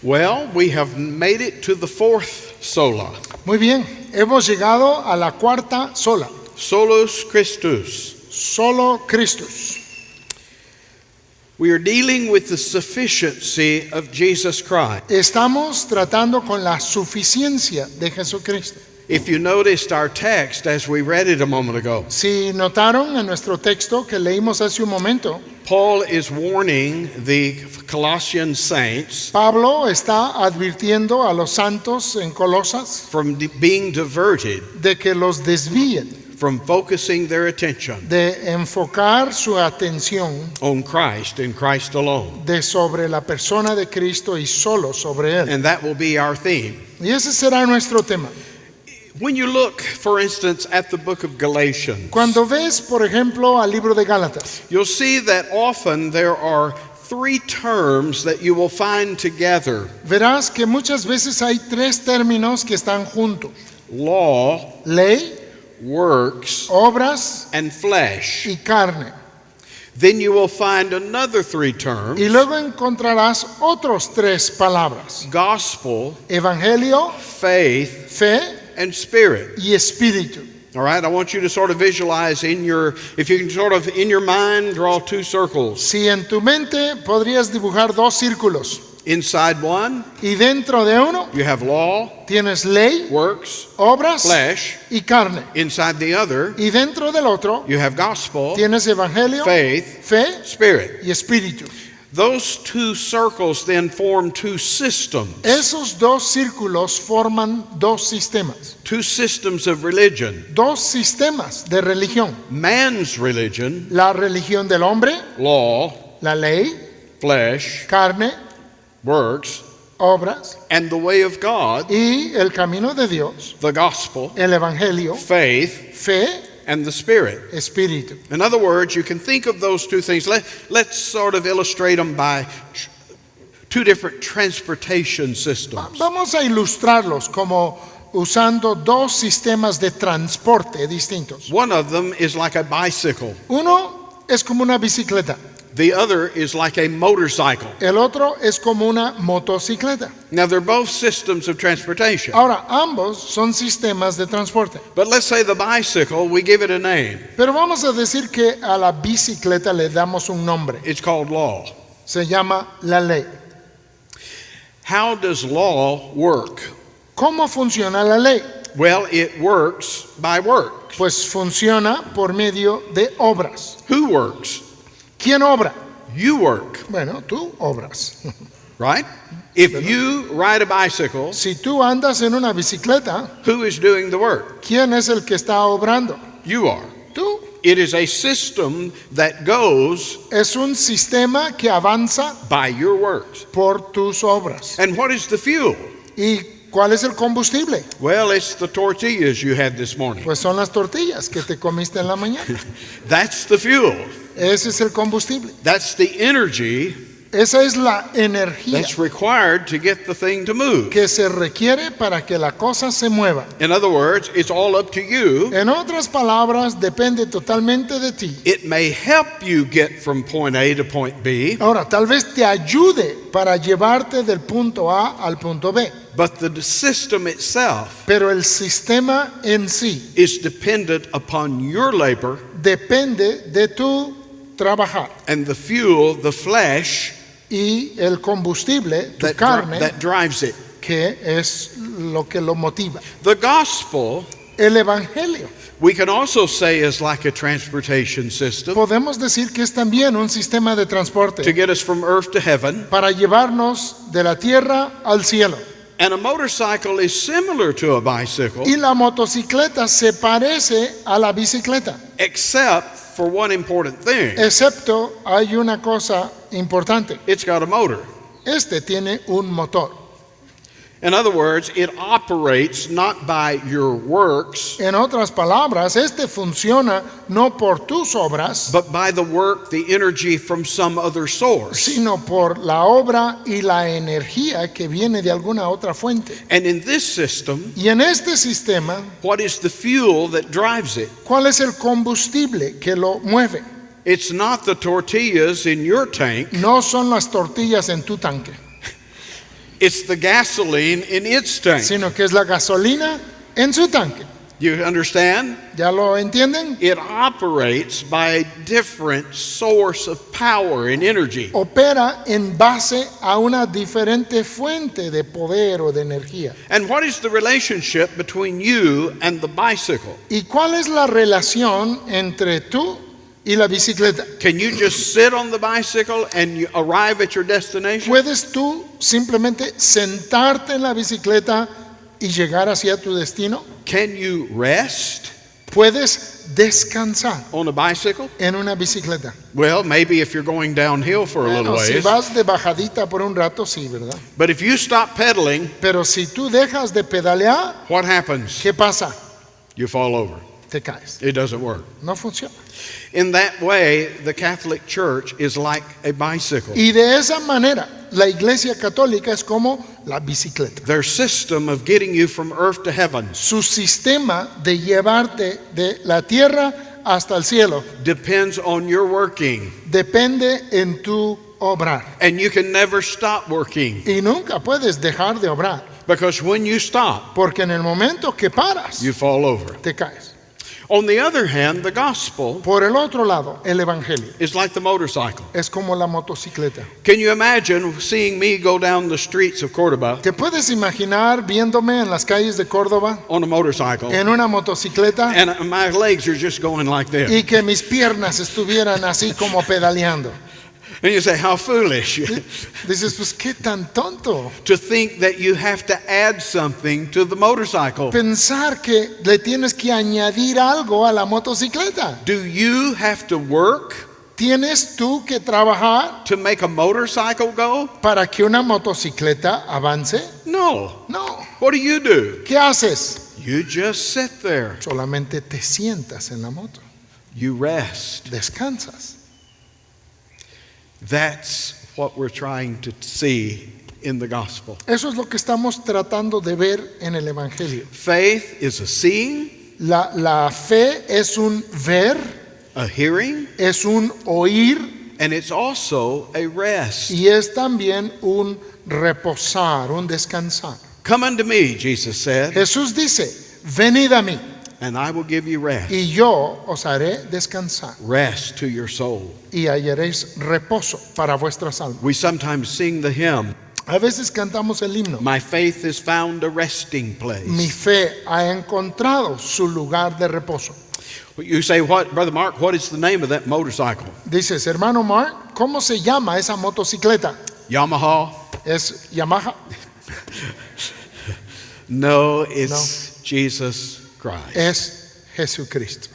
Well, we have made it to the fourth sola. Muy bien, hemos llegado a la cuarta sola. Solus Christus. Solo Christus. We are dealing with the sufficiency of Jesus Christ. Estamos tratando con la suficiencia de Jesucristo. If you noticed our text as we read it a moment ago, Si notaron en nuestro texto que leímos hace un momento, Paul is warning the Colossian saints Pablo está advirtiendo a los santos en Colosas from being diverted, de que los desvíen, from focusing their attention de enfocar su atención on Christ and Christ alone. de sobre la persona de Cristo y solo sobre él. And that will be our theme. Y ese será nuestro tema. When you look, for instance, at the book of Galatians, Cuando ves, por ejemplo, al libro de Gálatas, you'll see that often there are three terms that you will find together: verás que muchas veces hay tres términos que están juntos: law, ley, works, obras and flesh. y carne. Then you will find another three terms: Y luego encontrarás otros tres palabras: gospel, evangelio, faith, fe and spirit. y espíritu. All right, I want you to sort of visualize if you can sort of in your mind draw two circles. Si en tu mente podrías dibujar dos círculos, Inside one, y dentro de uno you have law, tienes ley, works, obras flesh. y carne. Inside the other, Y dentro del otro you have gospel, tienes evangelio, faith, fe spirit. y espíritu. Those two circles then form two systems. Esos dos círculos forman dos sistemas. Two systems of religion. Dos sistemas de religión. Man's religion, La religión del hombre, law, la ley, flesh, carne, works, obras, and the way of God, y el camino de Dios, the gospel, el evangelio, faith, fe, and the spirit. espíritu. In other words, you can think of those two things. Let's sort of illustrate them by two different transportation systems. Vamos a ilustrarlos como usando dos sistemas de transporte distintos. One of them is like a bicycle. Uno es como una bicicleta, The other is like a motorcycle. el otro es como una motocicleta. Now, they're both systems of transportation. Ahora, ambos son sistemas de transporte. But let's say the bicycle, we give it a name. Pero vamos a decir que a la bicicleta le damos un nombre. It's called law. Se llama la ley. How does law work? ¿Cómo funciona la ley? Well, it works by works. Pues funciona por medio de obras. Who works? ¿Quién obra? You work, Bueno, tú obras. right? If you ride a bicycle, Si tú andas en una bicicleta, who is doing the work? ¿quién es el que está obrando? You are. Tú. It is a system that goes Es un sistema que avanza by your works. por tus obras. And what is the fuel? ¿Y cuál es el combustible? Well, it's the tortillas you had this morning. Pues son las tortillas que te comiste en la mañana. That's the fuel. Ese es el combustible. That's the energy Esa es la energía that's required to get the thing to move. que se requiere para que la cosa se mueva. In other words, it's all up to you. En otras palabras, depende totalmente de ti. It may help you get from point A to point B, Ahora, tal vez te ayude para llevarte del punto A al punto B, but the system itself pero el sistema en sí is dependent upon your labor depende de tu trabajar. and the fuel, the flesh, Y el combustible, tu carne, that drives it. que es lo que lo motiva. The gospel, El evangelio, we can also say, is like a transportation system podemos decir que es también un sistema de to transporte get us from earth to heaven. para llevarnos de la tierra al cielo. And a motorcycle is similar to a bicycle, Y la motocicleta se parece a la bicicleta, except for one important thing. excepto hay una cosa importante. It's got a motor. Este tiene un motor. In other words, it operates not by your works, En otras palabras, este funciona no por tus obras, but by the work, the energy from some other source. sino por la obra y la energía que viene de alguna otra fuente. And in this system, Y en este sistema, what is the fuel that drives it? ¿cuál es el combustible que lo mueve? It's not the tortillas in your tank. No son las tortillas en tu tanque. It's the gasoline in its tank. sino que es la gasolina en su tanque. You understand? ¿Ya lo entienden? It operates by a different source of power and energy. Opera en base a una diferente fuente de poder o de energía. And what is the relationship between you and the bicycle? ¿Y cuál es la relación entre tú y la bicicleta? Can you just sit on the bicycle and you arrive at your destination? ¿Puedes tú simplemente sentarte en la bicicleta y llegar hacia tu destino? Can you rest ¿Puedes descansar on a bicycle? en una bicicleta? Well, maybe if you're going downhill for a little Bueno, si ways. vas de bajadita por un rato, sí, ¿verdad? But if you stop pedaling, Pero si tú dejas de pedalear, what happens? ¿qué pasa? You fall over. Te caes. It doesn't work. No funciona. In that way, the Catholic Church is like a bicycle. Y de esa manera, la Iglesia Católica es como la bicicleta. Their system of getting you from earth to heaven Su sistema de llevarte de la tierra hasta el cielo depends on your working. depende en tu obrar. And you can never stop working. Y nunca puedes dejar de obrar, Because when you stop, porque en el momento que paras, you fall over. te caes. On the other hand, the gospel Por el otro lado, el Evangelio is like the motorcycle. es como la motocicleta. Can you imagine seeing me go down the streets of Cordoba ¿Te puedes imaginar viéndome en las calles de Córdoba on a motorcycle en una motocicleta and my legs are just going like this? y que mis piernas estuvieran así como pedaleando? And you say, how foolish Dices, pues qué tan tonto. to think that you have to add something to the motorcycle. Pensar que le tienes que añadir algo a la motocicleta. Do you have to work ¿Tienes tú que trabajar to make a motorcycle go? para que una motocicleta avance? No. No. What do? ¿Qué haces? You just sit there. Solamente te sientas en la moto. You rest. Descansas. That's what we're trying to see in the gospel. Eso es lo que estamos tratando de ver en el Evangelio. Faith is a seeing, La fe es un ver, a hearing, es un oír and it's also a rest. y es también un reposar, un descansar. Come unto me, Jesus said, Jesús dice, venid a mí and I will give you rest. y yo os haré descansar Rest to your soul. y hallaréis reposo para vuestras almas. We sometimes sing the hymn, A veces cantamos el himno. my faith has found a resting Mi place. fe ha encontrado su lugar de reposo. You say, what, Brother Mark, what is the name of that motorcycle? Dices, hermano Mark, ¿cómo se llama esa motocicleta? Yamaha? ¿Es Yamaha? No, it's Jesus Christ. Es Jesucristo.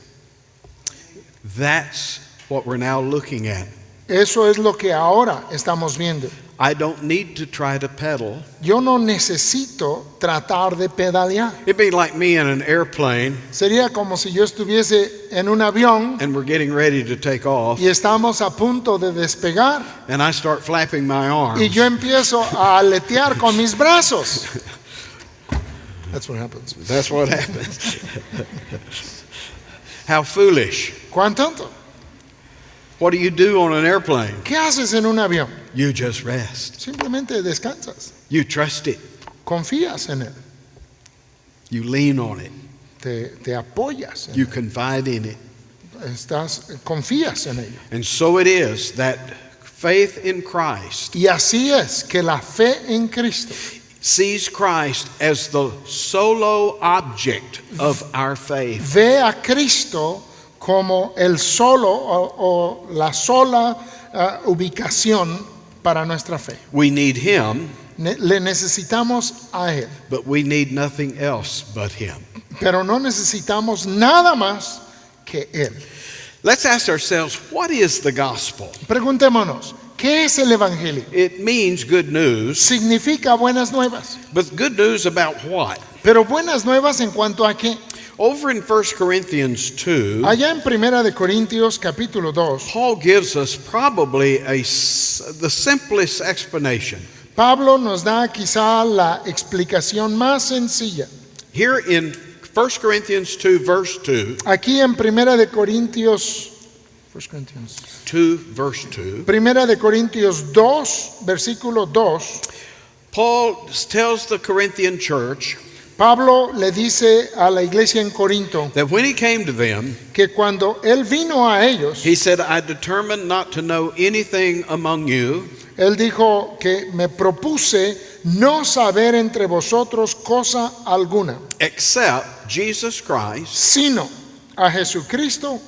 That's what we're now looking at. Eso es lo que ahora estamos viendo. I don't need to try to pedal. Yo no necesito tratar de pedalear. It'd be like me in an airplane Sería como si yo estuviese en un avión and we're getting ready to take off y estamos a punto de despegar and I start flapping my arms. y yo empiezo a aletear con mis brazos. That's what happens. That's what happens. How foolish. ¿Cuán tonto? What do you do on an airplane? ¿Qué haces en un avión? You just rest. Simplemente descansas. You trust it. Confías en él. You lean on it. Te apoyas en You él. confide in it. Confías en ello. And so it is that faith in Christ Y así es que la fe en Cristo sees Christ as the solo object of our faith. ve a Cristo como el solo o la sola ubicación para nuestra fe. We need Him, Le necesitamos a Él, but we need nothing else but Him. pero no necesitamos nada más que Él. Let's ask ourselves, what is the gospel? Preguntémonos, ¿qué es el Evangelio? It means good news, Significa buenas nuevas, but good news about what? pero buenas nuevas en cuanto a qué. Over in 1 Corinthians 2, Allá en 1 de Corintios capítulo 2, Paul gives us probably the simplest explanation. Pablo nos da quizá la explicación más sencilla. Here in 1 Corinthians 2, verse 2, Aquí en 1 de Corintios 2, verse 2, 1 de Corintios 2, versículo 2, Paul tells the Corinthian church Pablo le dice a la iglesia en Corinto that when he came to them, que cuando él vino a ellos, he said, I determined not to know anything among you él dijo que me propuse no saber entre vosotros cosa alguna, except Jesus Christ sino a Jesucristo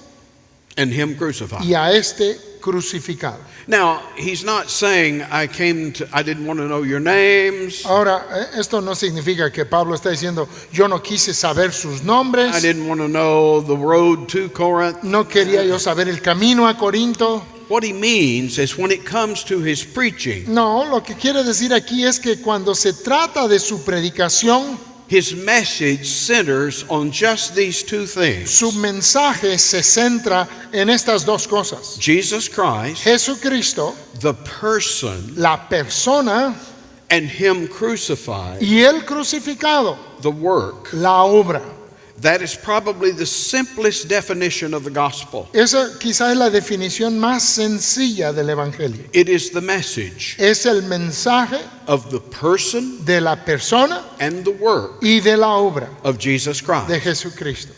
and him crucified. y a este crucificado. Now, he's not saying I didn't want to know your names. Ahora, esto no significa que Pablo está diciendo yo no quise saber sus I nombres, didn't want to know the road to Corinth. no quería yo saber el camino a Corinto. What he means is when it comes to his preaching, No, lo que quiere decir aquí es que cuando se trata de su predicación, his message centers on just these two things. su mensaje se centra en estas dos cosas: Jesus Christ, Jesucristo, the person, la persona, and him crucified, y el crucificado, the work. la obra. That is probably the simplest definition of the gospel. Esa quizás es la definición más sencilla del Evangelio. It is the message Es el mensaje of the person de la persona and the work y de la obra of Jesus de Christ. Jesucristo.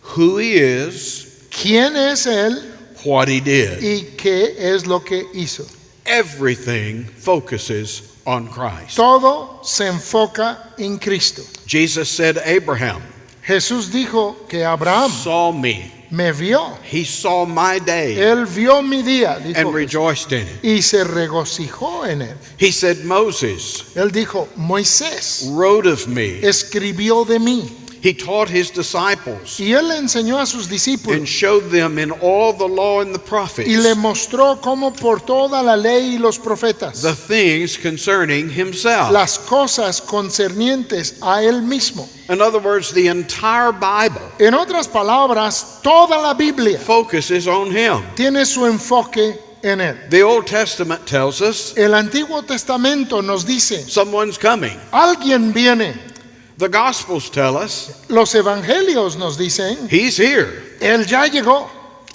Who he is, ¿Quién es Él what he did. y qué es lo que hizo? Everything focuses on Christ. Todo se enfoca en Cristo. Jesus said, Abraham Jesús dijo que Abraham saw me. me vio. He saw my day Él vio mi día, dijo and Jesús, rejoiced in it. y se regocijó en él. He said, Moses Él dijo, Moisés wrote of me. escribió de mí. He taught his disciples Y él le enseñó a sus and discípulos showed them in all the law and the prophets y le mostró cómo por toda la ley y los profetas the things concerning himself. las cosas concernientes a él mismo. In other words, the entire Bible En otras palabras, toda la Biblia focuses on him. tiene su enfoque en él. The Old Testament tells us El Antiguo Testamento nos dice, someone's coming. alguien viene. The Gospels tell us Los evangelios nos dicen, he's here. él ya llegó.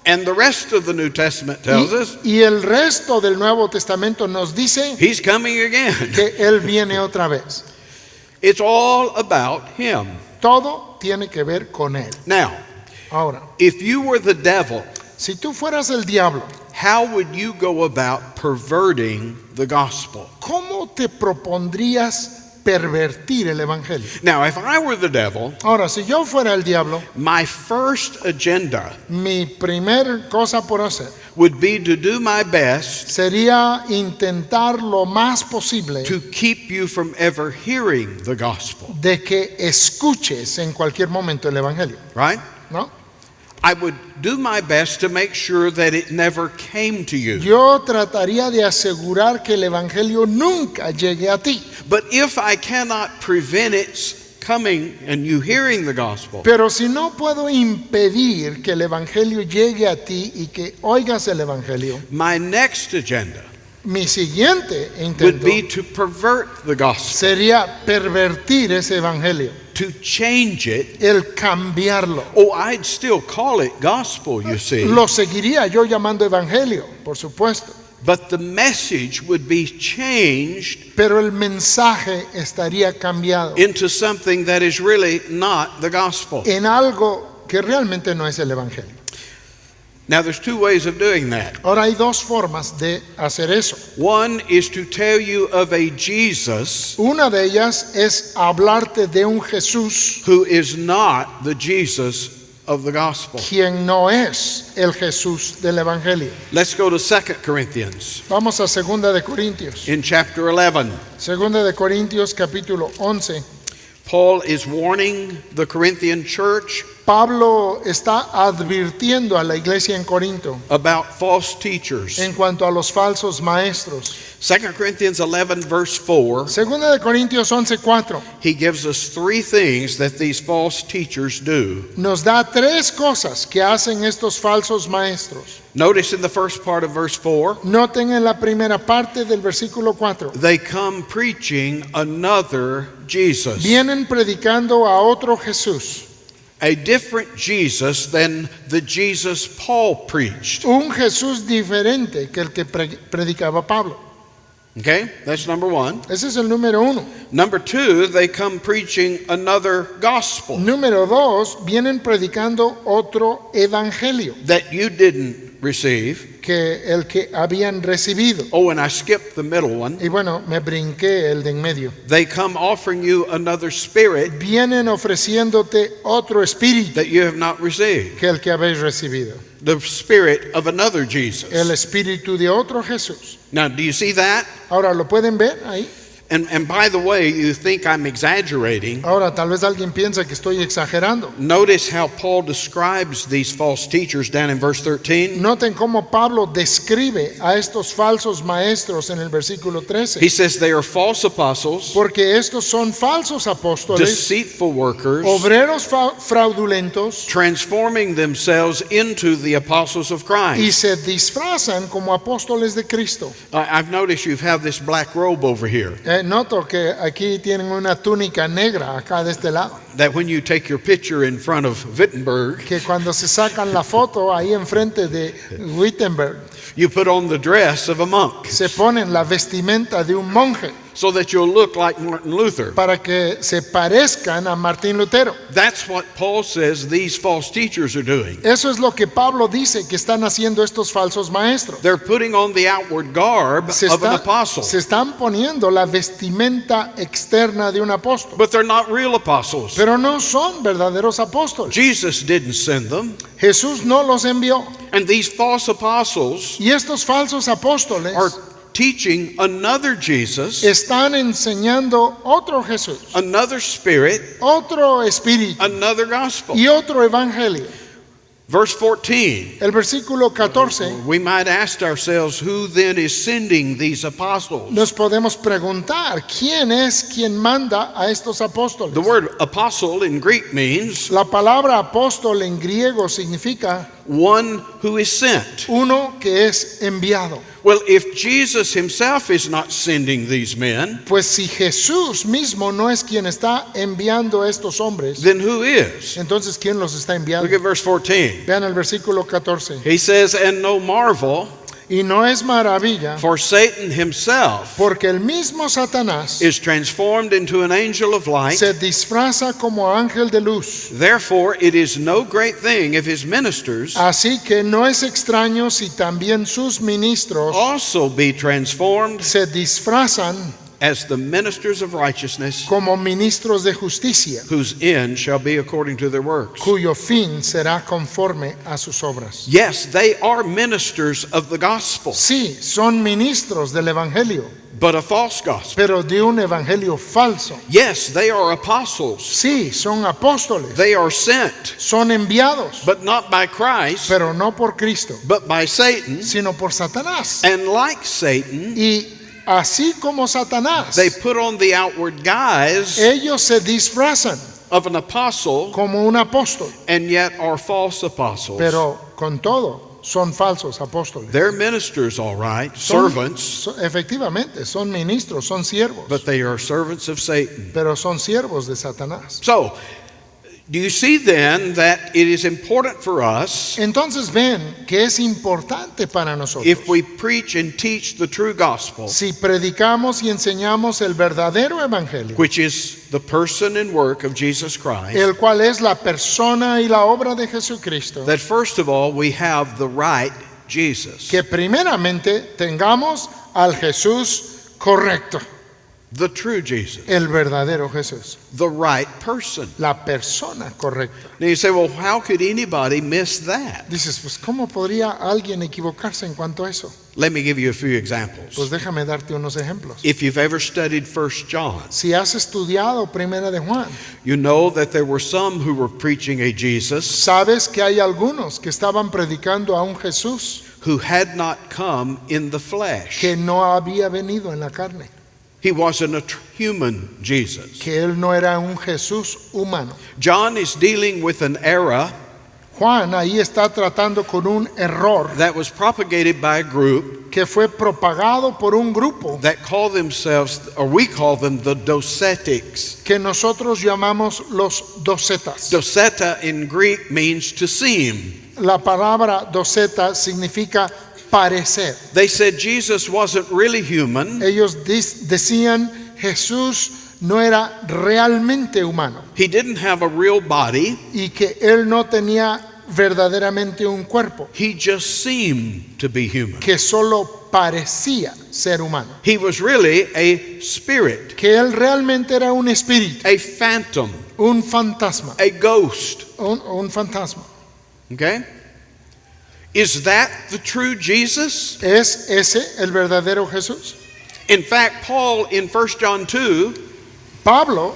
And the rest of the New Testament tells us Y el resto del Nuevo Testamento nos dice he's coming again. que él viene otra vez. It's all about him. Todo tiene que ver con él. Now, Ahora, if you were the devil, si tú fueras el diablo, how would you go about perverting the gospel? ¿cómo te propondrías pervertir el evangelio? Now, if I were the devil, Ahora, si yo fuera el diablo, my first agenda mi primer cosa por hacer would be to do my best sería intentar lo más posible to keep you from ever hearing the gospel, de que escuches en cualquier momento el evangelio, right? ¿no? I would do my best to make sure that it never came to you. Yo trataría de asegurar que el evangelio nunca llegue a ti. But if I cannot prevent its coming and you hearing the gospel, Pero si no puedo impedir que el evangelio llegue a ti y que oigas el evangelio, my next agenda mi siguiente would intento be to pervert the gospel, sería pervertir ese evangelio, to change it. el cambiarlo. Oh, I'd still call it gospel, you see. Lo seguiría yo llamando evangelio, por supuesto, But the message would be changed pero el mensaje estaría cambiado into something that is really not the gospel. en algo que realmente no es el evangelio. Now, there's two ways of doing that. Ahora hay dos formas de hacer eso. One is to tell you of a Jesus Una de ellas es hablarte de un Jesús who is not the Jesus of the gospel. quien no es el Jesús del evangelio. Let's go to 2 Corinthians Vamos a 2 de Corintios. in chapter 11. 2 de Corintios capítulo 11. Paul is warning the Corinthian church Pablo está advirtiendo a la iglesia en Corinto about false teachers. en cuanto a los falsos maestros. 2 Corinthians 11 verse 4, 2 de Corintios 11:4 he gives us three things that these false teachers do. nos da tres cosas que hacen estos falsos maestros. Notice in the first part of verse 4, Noten en la primera parte del versículo 4. they come preaching another Jesus, Vienen predicando a otro Jesús, a different Jesus than the Jesus Paul preached. un Jesús diferente que el que predicaba Pablo. Okay, that's number one. Ese es el número uno. Number two, they come preaching another gospel Número dos, vienen predicando otro evangelio that you didn't receive. que el que habían recibido. Oh, and I skipped the middle one. Y bueno, me brinqué el de en medio. They come offering you another spirit Vienen ofreciéndote otro espíritu that you have not received. que el que habéis recibido. The spirit of another El Jesus. espíritu de otro Jesús. Now, do you see that? Ahora, ¿lo pueden ver ahí? And by the way, you think I'm exaggerating. Ahora, tal vez alguien piensa que estoy exagerando. Notice how Paul describes these false teachers down in verse 13. Noten cómo Pablo describe a estos falsos maestros en el versículo He 13. says they are false apostles, Porque estos son falsos apóstoles, deceitful workers, obreros fraudulentos, transforming themselves into the apostles of y Christ. se disfrazan como apóstoles de Cristo. I've noticed you have this black robe over here. Noto que aquí tienen una túnica negra acá de este lado. That when you take your picture in front of Wittenberg, Que cuando se sacan la foto ahí enfrente de Wittenberg, you put on the dress of a monk se ponen la vestimenta de un monje so that you'll look like Martin Luther. para que se parezcan a Martín Lutero. That's what Paul says these false teachers are doing. Eso es lo que Pablo dice que están haciendo estos falsos maestros. They're putting on the outward garb Se, of an apostle, se están poniendo la vestimenta externa de un apóstol, but they're not real apostles. pero no son verdaderos apóstoles. Jesus didn't send them. Jesús no los envió. And these false apostles Y estos falsos apóstoles are teaching another Jesus, están enseñando otro Jesús, another spirit, otro espíritu another gospel. y otro evangelio. Verse 14, El versículo 14 we might ask ourselves, who then is sending these apostles? nos podemos preguntar, ¿quién es quien manda a estos apóstoles? The word apostle in Greek means La palabra apóstol en griego significa one who is sent. uno que es enviado. Well, if Jesus himself is not sending these men, Pues si Jesús mismo no es quien está enviando a estos hombres, then who is? entonces ¿quién los está Look enviando? at verse 14. Vean el versículo 14. He says, and no marvel, Y no es maravilla, for Satan himself porque el mismo Satanás is transformed into an angel of light. se disfraza como ángel de luz. Therefore, it is no great thing if his ministers Así que no es extraño si también sus ministros also be transformed se disfrazan as the ministers of righteousness, como ministros de justicia, whose end shall be according to their works. cuyo fin será conforme a sus obras. Yes, they are ministers of the gospel, Sí, son ministros del evangelio, but a false gospel. pero de un evangelio falso. Yes, they are apostles. Sí, son apóstoles, They are sent, son enviados, but not by Christ, pero no por Cristo, but by Satan. sino por Satanás. And like Satan, Y así como Satanás, they put on the outward guise ellos se disfrazan of an apostle, como un apóstol, and yet are false apostles. pero con todo son falsos apóstoles. They're ministers, all right, Son- servants, efectivamente, son ministros, son siervos, but they are servants of Satan. pero son siervos de Satanás. So, do you see then that it is important for us, Entonces ven que es importante para nosotros, if we preach and teach the true gospel, si predicamos y enseñamos el verdadero evangelio, which is the person and work of Jesus Christ, el cual es la persona y la obra de Jesucristo, that first of all we have the right Jesus, que primeramente tengamos al Jesús correcto, the true Jesus, el verdadero Jesús, the right person. la persona correcta. Now you say, well, how could anybody miss that? Dices, pues ¿cómo podría alguien equivocarse en cuanto a eso? Let me give you a few examples. Pues déjame darte unos ejemplos. If you've ever studied 1 John, Si has estudiado Primera de Juan, you know that there were some who were preaching a Jesus sabes que hay algunos que estaban predicando a un Jesús who had not come in the flesh. que no había venido en la carne, He wasn't a human Jesus. que él no era un Jesús humano. John is dealing with an error Juan ahí está tratando con un error that was propagated by a group que fue propagado por un grupo that call themselves, or we call them, the docetics. que nosotros llamamos los docetas. Doceta in Greek means to seem. La palabra doceta significa parecer. They said Jesus wasn't really human. Ellos decían Jesús no era realmente humano He didn't have a real body. y que él no tenía verdaderamente un cuerpo, He just seemed to be human. que solo parecía ser humano, He was really a spirit, que él realmente era un espíritu, a phantom, un fantasma, a ghost. un fantasma. Okay? Is that the true Jesus? ¿Es ese el verdadero Jesús? In fact, Paul in 1 John 2 Pablo,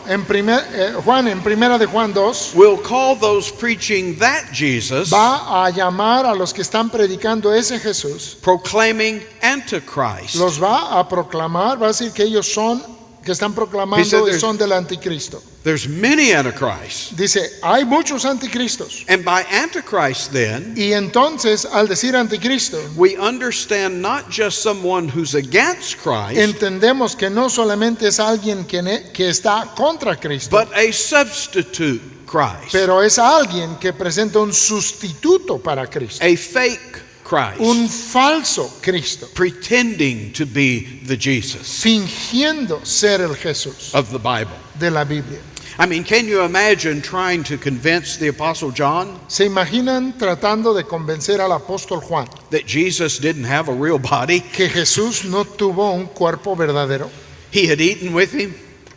Juan, en primera de Juan 2, will call those preaching that Jesus va a llamar a los que están predicando ese Jesús, proclaiming Antichrist. los va a proclamar, va a decir que ellos son, que están proclamando y son del anticristo. There's many Antichrists. Dice, hay muchos anticristos. And by Antichrist then, Y entonces, al decir anticristo, we understand not just someone who's against Christ, entendemos que no solamente es alguien que está contra Cristo, but a substitute Christ, pero es alguien que presenta un sustituto para Cristo, a fake Christ, un falso Cristo, pretending to be the Jesus fingiendo ser el Jesús of the Bible. de la Biblia. I mean, can you imagine trying to convince the Apostle John ¿Se imaginan tratando de convencer al apóstol Juan that Jesus didn't have a real body? que Jesús no tuvo un cuerpo verdadero? He had eaten with him,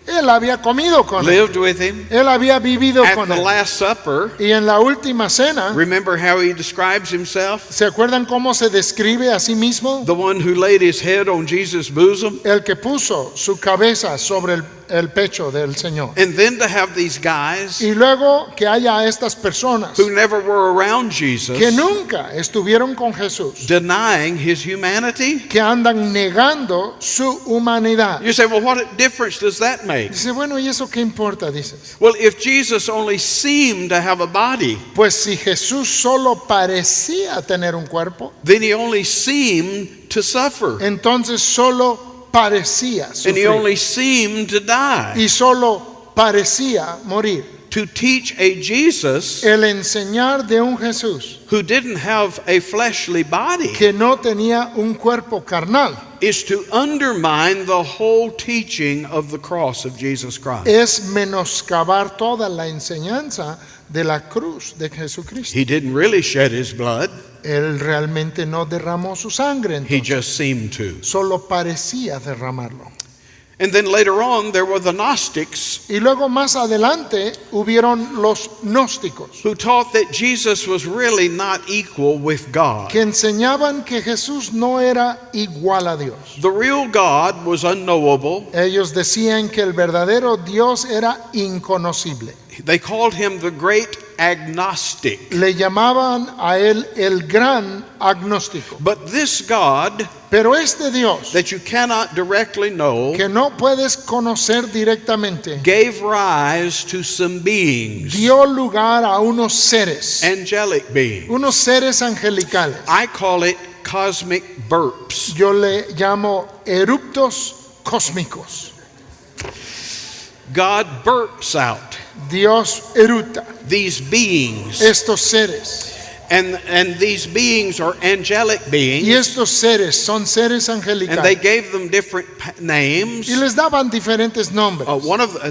Él había comido con él, lived with him. él había vivido At con the él. Last Supper, Y en la última cena, remember how he describes himself? ¿se acuerdan cómo se describe a sí mismo? The one who laid his head on Jesus' bosom. El que puso su cabeza sobre el pecho del Señor. And then to have these guys Y luego que haya a estas personas who never were around Jesus que nunca estuvieron con Jesús, denying his humanity. que andan negando su humanidad. You say, well, what difference does that make? Dice, bueno, ¿y eso qué importa? Dices. Well, if Jesus only seemed to have a body, Pues si Jesús solo parecía tener un cuerpo, then he only seemed to suffer. entonces solo parecía And he sufrir only seemed to die. y solo parecía morir. To teach a Jesus El enseñar de un Jesús who didn't have a fleshly body que no tenía un cuerpo carnal is to undermine the whole teaching of the cross of Jesus Christ. es menoscabar toda la enseñanza de la cruz de Jesucristo. He didn't really shed his blood. Él realmente no derramó su sangre, He entonces just seemed to. solo parecía derramarlo. And then later on, there were the Gnostics Y luego más adelante hubieron los gnósticos who taught that Jesus was really not equal with God. que enseñaban que Jesús no era igual a Dios. The real God was unknowable. Ellos decían que el verdadero Dios era inconocible. They called him the great agnostic. Le llamaban a él el gran agnóstico. But this God Pero este Dios that you cannot directly know que no puedes conocer directamente gave rise to some beings, dio lugar a unos seres angelic angelicales. I call it cosmic burps. Yo le llamo eruptos cósmicos. God burps out Dios eruta these beings, estos seres. and these beings are angelic beings, Y estos seres son seres and they angelicales. gave them different names. Y les daban diferentes nombres.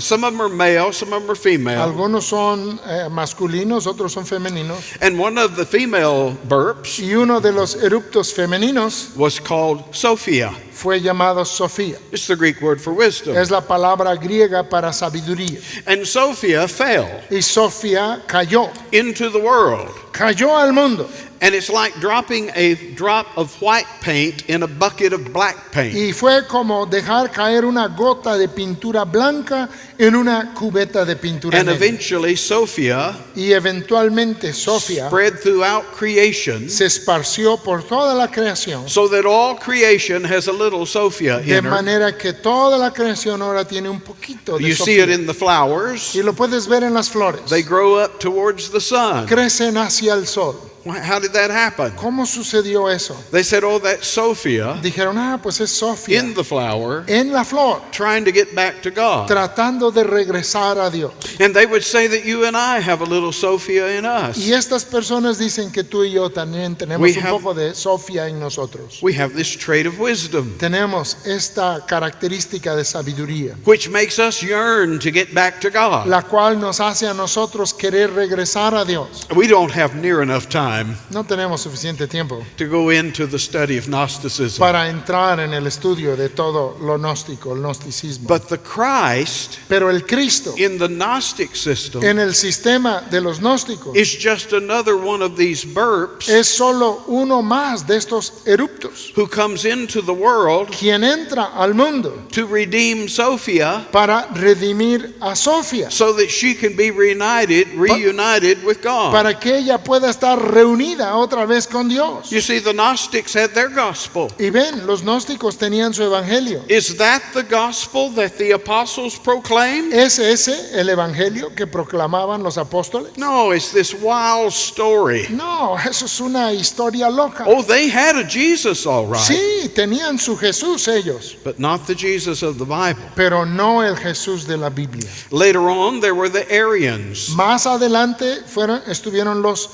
Some of them are male, some of them are female. Algunos son masculinos, otros son femeninos. And one of the female burps Y uno de los eruptos femeninos was called Sophia. fue llamado Sofía. It's the Greek word for wisdom. Es la palabra griega para sabiduría. And Sophia fell Y Sofía cayó into the world. Cayó al mundo. And it's like dropping a drop of white paint in a bucket of black paint. Y fue como dejar caer una gota de pintura blanca en una cubeta de pintura And negra. eventually Sophia Y eventualmente Sofía spread throughout creation, se esparció por toda la creación, so that all creation has a little Sophia de in her. manera que toda la creación ahora tiene un poquito de You see it Sofía. in the flowers. Y lo puedes ver en las flores. They grow up towards the sun. Crecen hacia el sol. How did that happen? ¿Cómo sucedió eso? They said, oh, that's Sophia Dijeron, pues es Sofía in the flower en la flor, trying to get back to God. tratando de regresar a Dios. And they would say that you and I have a little Sophia in us. Y estas personas dicen que tú y yo también tenemos un poco de Sofía en nosotros. We have this trait of wisdom, Tenemos esta característica de sabiduría, which makes us yearn to get back to God. la cual nos hace a nosotros querer regresar a Dios. We don't have near enough time No tenemos suficiente tiempo to go into the study of Gnosticism. para entrar en el estudio de todo lo gnóstico, el gnosticismo. But the Christ Pero el Cristo in the Gnostic system en el sistema de los gnósticos is just another one of these burps es solo uno más de estos eruptos, who comes into the world quien entra al mundo to redeem Sophia para redimir a Sofía, so that she can be reunited with God. para que ella pueda estar reunida otra vez con Dios. You see, the Gnostics had their gospel. Y ven, los gnósticos tenían su evangelio. Is that the gospel that the apostles proclaimed? ¿Es ese el evangelio que proclamaban los apóstoles? No, it's this wild story. No, eso es una historia loca. Oh, they had a Jesus, all right, Sí, tenían su Jesús ellos, but not the Jesus of the Bible. pero no el Jesús de la Biblia. Later on, there were the Arians. Más adelante estuvieron los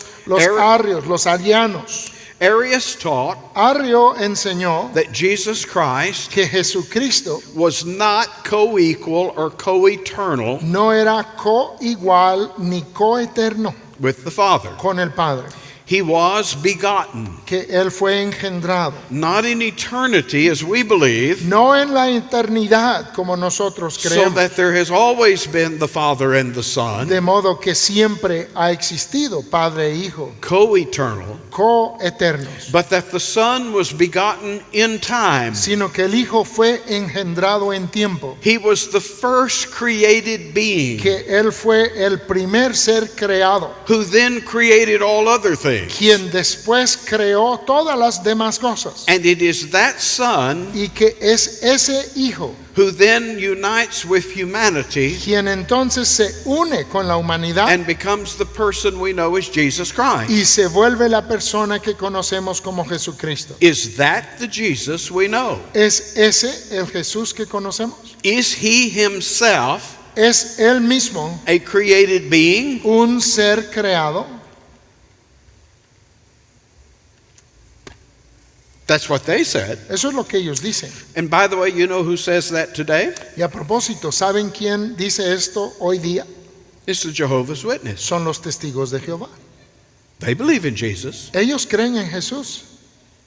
arrios, los arianos. Arius taught Arrio enseñó that Jesus Christ que Jesucristo was not co-equal or co-eternal no era co-igual ni co-eterno with the Father. con el Padre, He was begotten, que Él fue engendrado, not in eternity as we believe, no en la eternidad como nosotros so creemos, that there has always been the Father and the Son, de modo que siempre ha existido Padre e Hijo, co-eternal, co-eternos, but that the Son was begotten in time. sino que el Hijo fue engendrado en tiempo, He was the first created being que Él fue el primer ser creado, who then created all other things. quien después creó todas las demás cosas, And it is that Son y que es ese Hijo who then unites with humanity quien entonces se une con la humanidad and becomes the person we know as Jesus Christ. y se vuelve la persona que conocemos como Jesucristo. Is that the Jesus we know? ¿Es ese el Jesús que conocemos? Is he himself ¿Es Él mismo a created being? un ser creado? That's what they said. Eso es lo que ellos dicen. And by the way, you know who says that today? Y a propósito, ¿saben quién dice esto hoy día? It's the Jehovah's Witness. Son los testigos de Jehová. They believe in Jesus, Ellos creen en Jesús,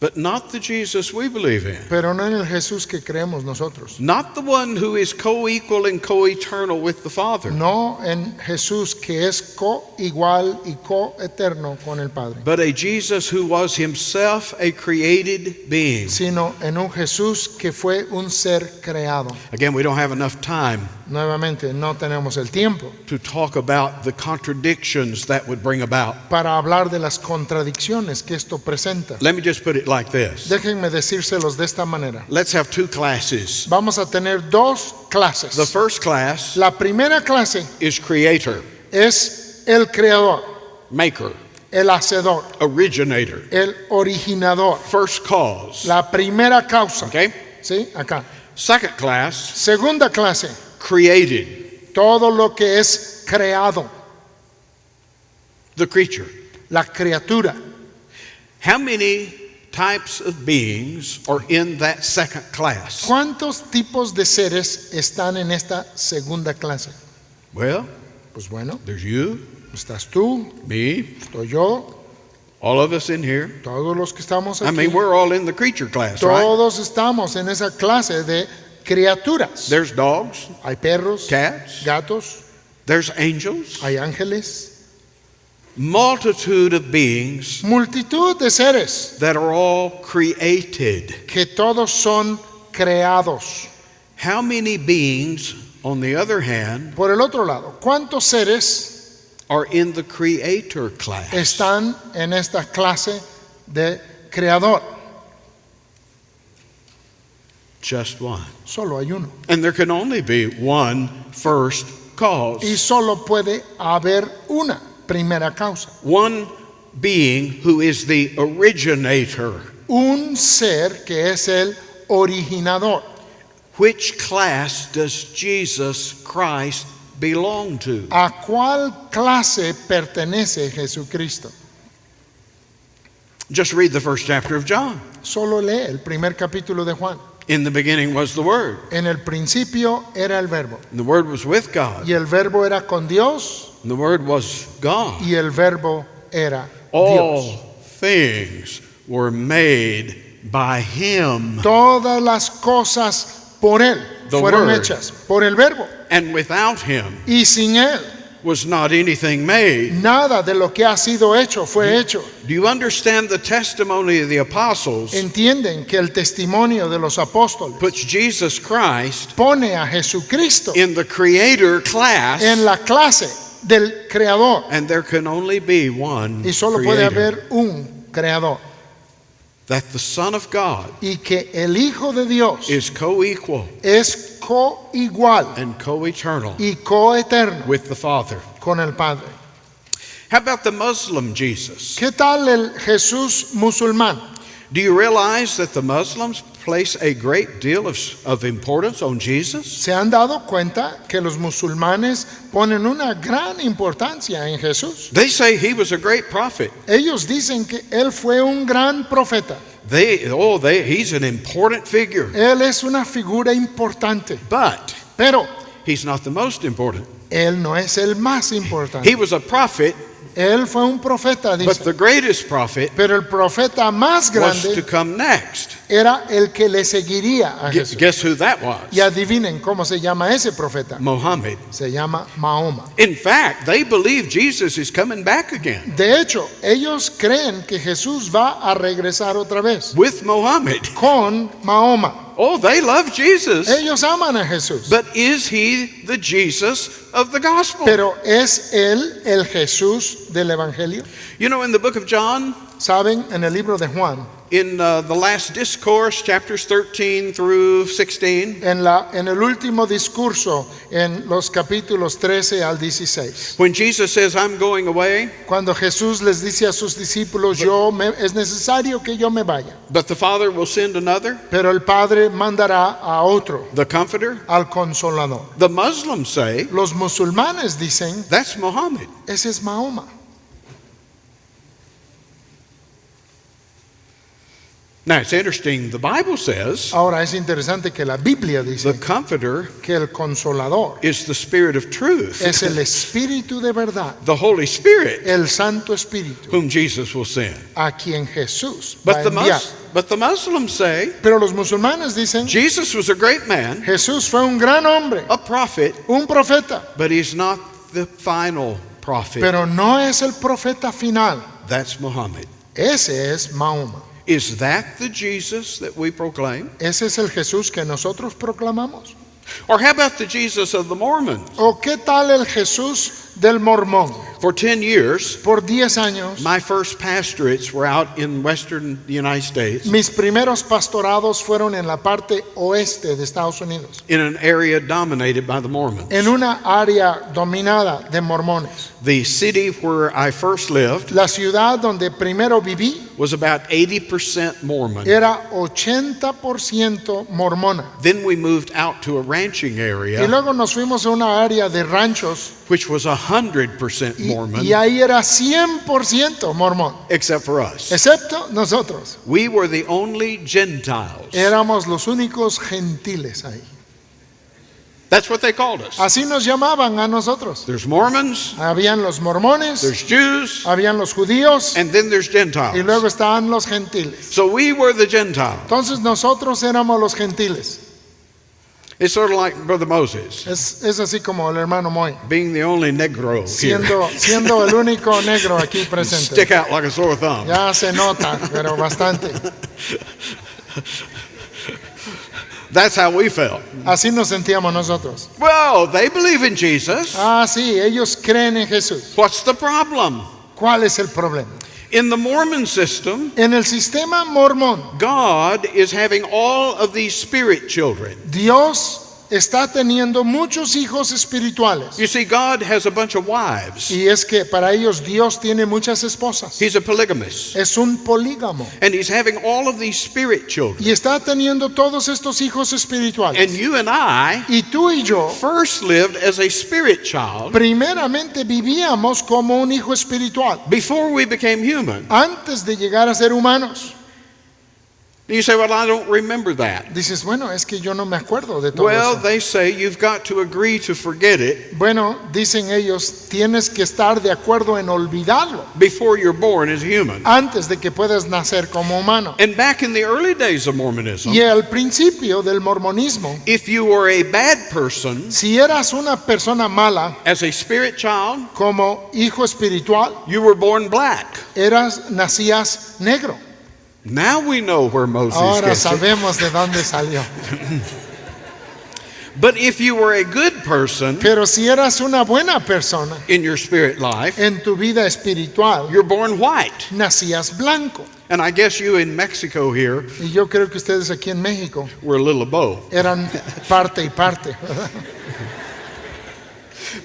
but not the Jesus we believe in. pero no en el Jesús que creemos nosotros. Not the one who is co-equal and co-eternal with the Father, No en Jesús que es co-igual y co-eterno con el Padre, but a Jesus who was himself a created being. sino en un Jesús que fue un ser creado. Again, we don't have enough time Nuevamente, no tenemos el tiempo to talk about the contradictions that would bring about. para hablar de las contradicciones que esto presenta. Let me just put it like this. Déjenme decírselos de esta manera. Let's have two classes. Vamos a tener dos clases. The first class La primera clase is creator, es el creador, maker, el hacedor, originator, el originador, first cause. la primera causa. Okay? ¿Sí? Acá. Second class, Segunda clase, created, todo lo que es creado, the creature. la criatura. How many types of beings are in that second class? ¿Cuántos tipos de seres están en esta segunda clase? Well, Pues bueno, there's you, estás tú, me, estoy yo, all of us in here. todos los que estamos I aquí. mean, we're all in the creature class, right? Todos estamos en esa clase de criaturas. There's dogs, Hay perros, cats, gatos, there's angels, hay ángeles, multitude of beings multitud de seres that are all created. que todos son creados. How many beings, on the other hand, Por el otro lado, ¿cuántos seres are in the creator class? están en esta clase de creador? Just one. Solo hay uno. And there can only be one first Y cause. solo puede haber una primera causa. One being who is the originator. Un ser que es el originador. Which class does Jesus Christ belong to? ¿A cuál clase pertenece Jesucristo? Just read the first chapter of John. Solo lee el primer capítulo de Juan. In the beginning was the Word. En el principio era el verbo. And the Word was with God. Y el verbo era con Dios. And the Word was God. Y el verbo era All Dios. things were made by Him. Todas las cosas por él The fueron Word. hechas por el verbo. And without Him Y sin él, was not anything made. nada de lo que ha sido hecho fue hecho. Do you understand the testimony of the apostles Entienden que el testimonio de los apóstoles puts Jesus Christ pone a Jesucristo in the creator class, en la clase del creador. and there can only be one Y solo puede creator. haber un creador. That the Son of God Y que el Hijo de Dios is co-equal es coigual and co-eternal y coeterno with the Father. con el Padre. How about the Muslim Jesus? ¿Qué tal el Jesús musulmán? Do you realize that the Muslims place a great deal of importance on Jesus? ¿Se han dado cuenta que los musulmanes ponen una gran importancia en Jesús? They say he was a great prophet. Ellos dicen que él fue un gran profeta. He's an important figure. Él es una figura importante, But pero he's not the most important. él no es el más importante. He was a prophet, Él fue un profeta, but dice. the greatest prophet Pero el profeta más was to grande come next. era el que le seguiría a Jesús. Guess who that was? Y adivinen cómo se llama ese profeta. Muhammad. Se llama Mahoma. In fact, they believe Jesus is coming back again De hecho, ellos creen que Jesús va a regresar otra vez with Muhammad. con Mahoma. Oh, they love Jesus. Ellos aman a Jesús. But is he the Jesus of the gospel? Pero ¿es él el Jesús del Evangelio? You know, in the book of John, Saben, en el libro de Juan, in the last discourse, chapters 13 through 16, en el último discurso, en los capítulos 13 al 16, when Jesus says, I'm going away, cuando Jesús les dice a sus discípulos, es necesario que yo me vaya, but the Father will send another, pero el Padre mandará a otro, the Comforter. al Consolador. The Muslims say, Los musulmanes dicen, that's Muhammad. ese es Mahoma. Now, it's interesting. The Bible says Ahora es interesante que la Biblia the dice Comforter que el Consolador is the Spirit of truth, es el Espíritu de verdad, the Holy Spirit, el Santo Espíritu, whom Jesus will send. a quien Jesús va But a enviar. the Muslims say Pero los musulmanes dicen, Jesus was a great man, Jesús fue un gran hombre, a prophet, un profeta, but he's not the final prophet. pero no es el profeta final. That's Muhammad. Ese es Mahoma. Is that the Jesus that we proclaim? Ese es el Jesús que nosotros proclamamos. Or how about the Jesus of the Mormons? ¿O qué tal el Jesús del mormón? For 10 years, Por 10 años, my first pastorates were out in western United States mis primeros pastorados fueron en la parte oeste de Estados Unidos, in an area dominated by the Mormons. en una área dominada de mormones. The city where I first lived La ciudad donde primero viví was about 80% Mormon. era 80% mormona. Then we moved out to a ranching Y area, luego nos fuimos a una área de ranchos which was 100% Mormon, y ahí era 100% mormón, except for us. excepto nosotros. We were the only Gentiles. Éramos los únicos gentiles ahí. That's what they called us. Así nos llamaban a nosotros. There's Mormons, Habían los mormones, there's Jews, habían los judíos and then there's y Gentiles. luego estaban los gentiles. So we were the Gentiles. Entonces nosotros éramos los gentiles. It's sort of like Brother Moses, Es así como el hermano Moy, being the only Negro here. siendo el único negro aquí presente. Stick out like a sore thumb. Ya se nota, pero bastante. That's how we felt. Así nos sentíamos nosotros. Well, they believe in Jesus. Ah, sí, ellos creen en Jesús. What's the problem? ¿Cuál es el problema? In the Mormon system, En el sistema mormón, God is having all of these spirit children. Dios está teniendo muchos hijos espirituales. You see, God has a bunch of wives. Y es que para ellos Dios tiene muchas esposas. He's a polygamist. Es un polígamo. And he's having all of these spirit children. Y está teniendo todos estos hijos espirituales. And you and I Y tú y yo first lived as a spirit child primeramente vivíamos como un hijo espiritual before we became human. antes de llegar a ser humanos. And you say, well, I don't remember that. Dices, bueno, es que yo no me acuerdo de todo Well, eso. they say you've got to agree to forget it Bueno, dicen ellos, tienes que estar de acuerdo en olvidarlo before you're born as human. antes de que puedas nacer como humano. And back in the early days of Mormonism, Y al principio del mormonismo, if you were a bad person si eras una persona mala as a spirit child, como hijo espiritual, you were born black. nacías negro. Now we know where Moses Ahora gets it. sabemos de dónde salió. But if you were a good person Pero si eras una buena persona in your spirit life, en tu vida espiritual, you're born white. nacías blanco. And I guess you in Mexico here Y yo creo que ustedes aquí en México were a little of both. eran parte y parte.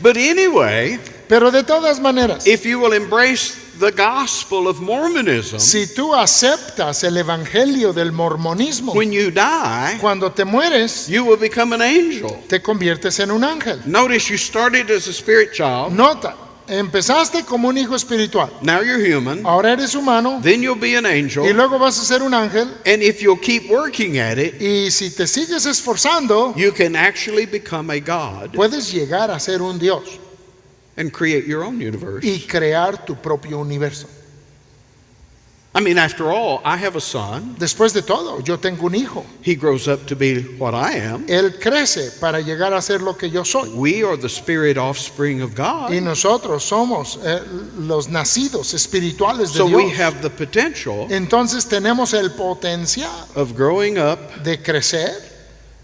But anyway, Pero de todas maneras, if you will embrace the gospel of Mormonism, si tú aceptas el evangelio del mormonismo, when you die, cuando te mueres, you will become an angel. te conviertes en un ángel. Notice you started as a spirit child. Nota, empezaste como un hijo espiritual, Now you're human. ahora eres humano Then you'll be an y angel. luego vas a ser un ángel. And if you'll keep working at it, Y si te sigues esforzando, you can actually become a God puedes llegar a ser un Dios and create your own universe. y crear tu propio universo. I mean, after all, I have a son. Después de todo, yo tengo un hijo. He grows up to be what I am. Él crece para llegar a ser lo que yo soy. We are the spirit offspring of God. Y nosotros somos los nacidos espirituales de So we Dios. have the potential Entonces tenemos el potencial of growing up de crecer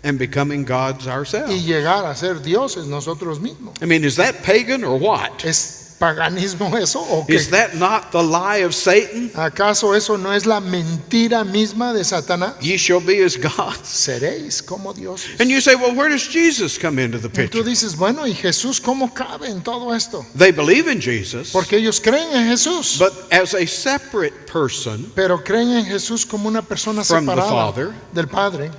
and becoming gods y ourselves. llegar a ser dioses nosotros mismos. I mean, is that pagan or what? ¿Es paganismo eso o qué? Is that not the lie of Satan? ¿Acaso eso no es la mentira misma de Satanás? Ye shall be as gods. Seréis como dioses. And you say, well, where does Jesus come into the Y tú picture? dices, bueno, ¿y Jesús cómo cabe en todo esto? They believe in Jesus, Porque ellos creen en Jesús, but as a separate person pero creen en Jesús como una persona From the separada Father. del Padre.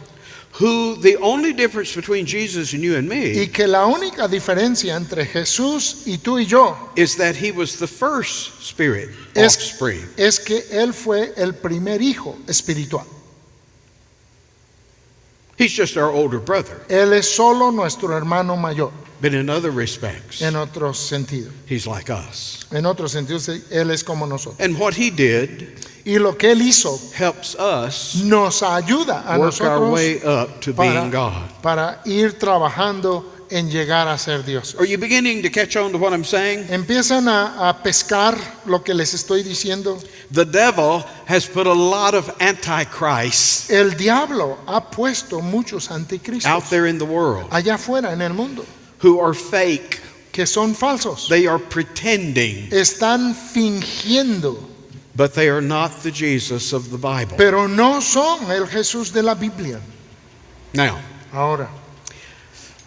who the only difference between Jesus and you and Y me que la única diferencia entre Jesús y tú y yo is that he was the first spirit Es- offspring. es que Él fue el primer hijo espiritual. He's just our older brother, Él es solo nuestro hermano mayor, but in other respects, en otros sentidos. he's like us. En otros sentidos, Él es como nosotros. And what he did Y lo que Él hizo helps us nos ayuda a work our nosotros way up to being God. para ir trabajando en llegar a ser Dios. Are you beginning to catch on to what I'm saying? Empiezan a pescar lo que les estoy diciendo. The devil has put a lot of antichrists El diablo ha puesto muchos anticristos out there in the world allá afuera en el mundo who are fake. que son falsos. They are pretending, Están fingiendo, but they are not the Jesus of the Bible. pero no son el Jesús de la Biblia. Now, Ahora,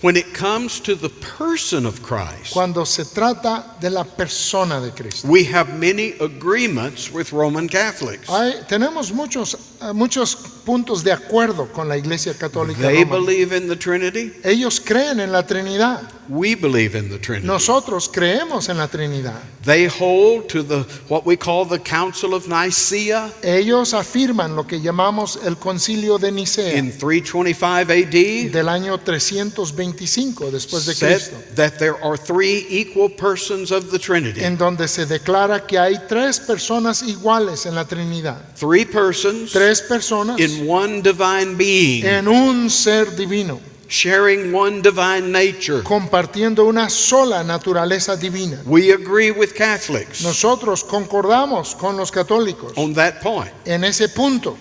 when it comes to the person of Christ, cuando se trata de la persona de Cristo, we have many agreements with Roman Catholics. tenemos muchos puntos de acuerdo con la Iglesia Católica They Romana. believe in the Trinity. Ellos creen en la Trinidad. We believe in the Trinity. Nosotros creemos en la Trinidad. They hold to what we call the Council of Nicaea Ellos afirman lo que llamamos el Concilio de Nicea in 325 AD. del año 325 después de Said Cristo, that there are three equal persons of the Trinity. en donde se declara que hay tres personas iguales en la Trinidad. Three persons Tres personas in one divine being, en un ser divino, sharing one divine nature. compartiendo una sola naturaleza divina. We agree with Catholics Nosotros concordamos con los católicos on that point. en ese punto.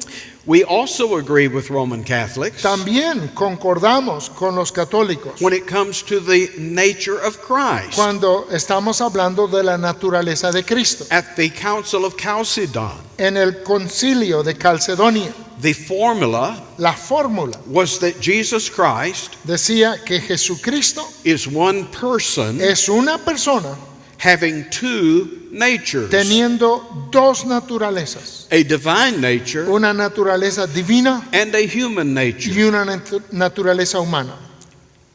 We also agree with Roman Catholics También concordamos con los católicos when it comes to the nature of Christ. cuando estamos hablando de la naturaleza de Cristo. At the Council of Chalcedon, En el concilio de Calcedonia, The formula La fórmula was that Jesus Christ decía que Jesucristo is one person es una persona having two natures. teniendo dos naturalezas, A divine nature una naturaleza divina and a human nature. y una naturaleza humana.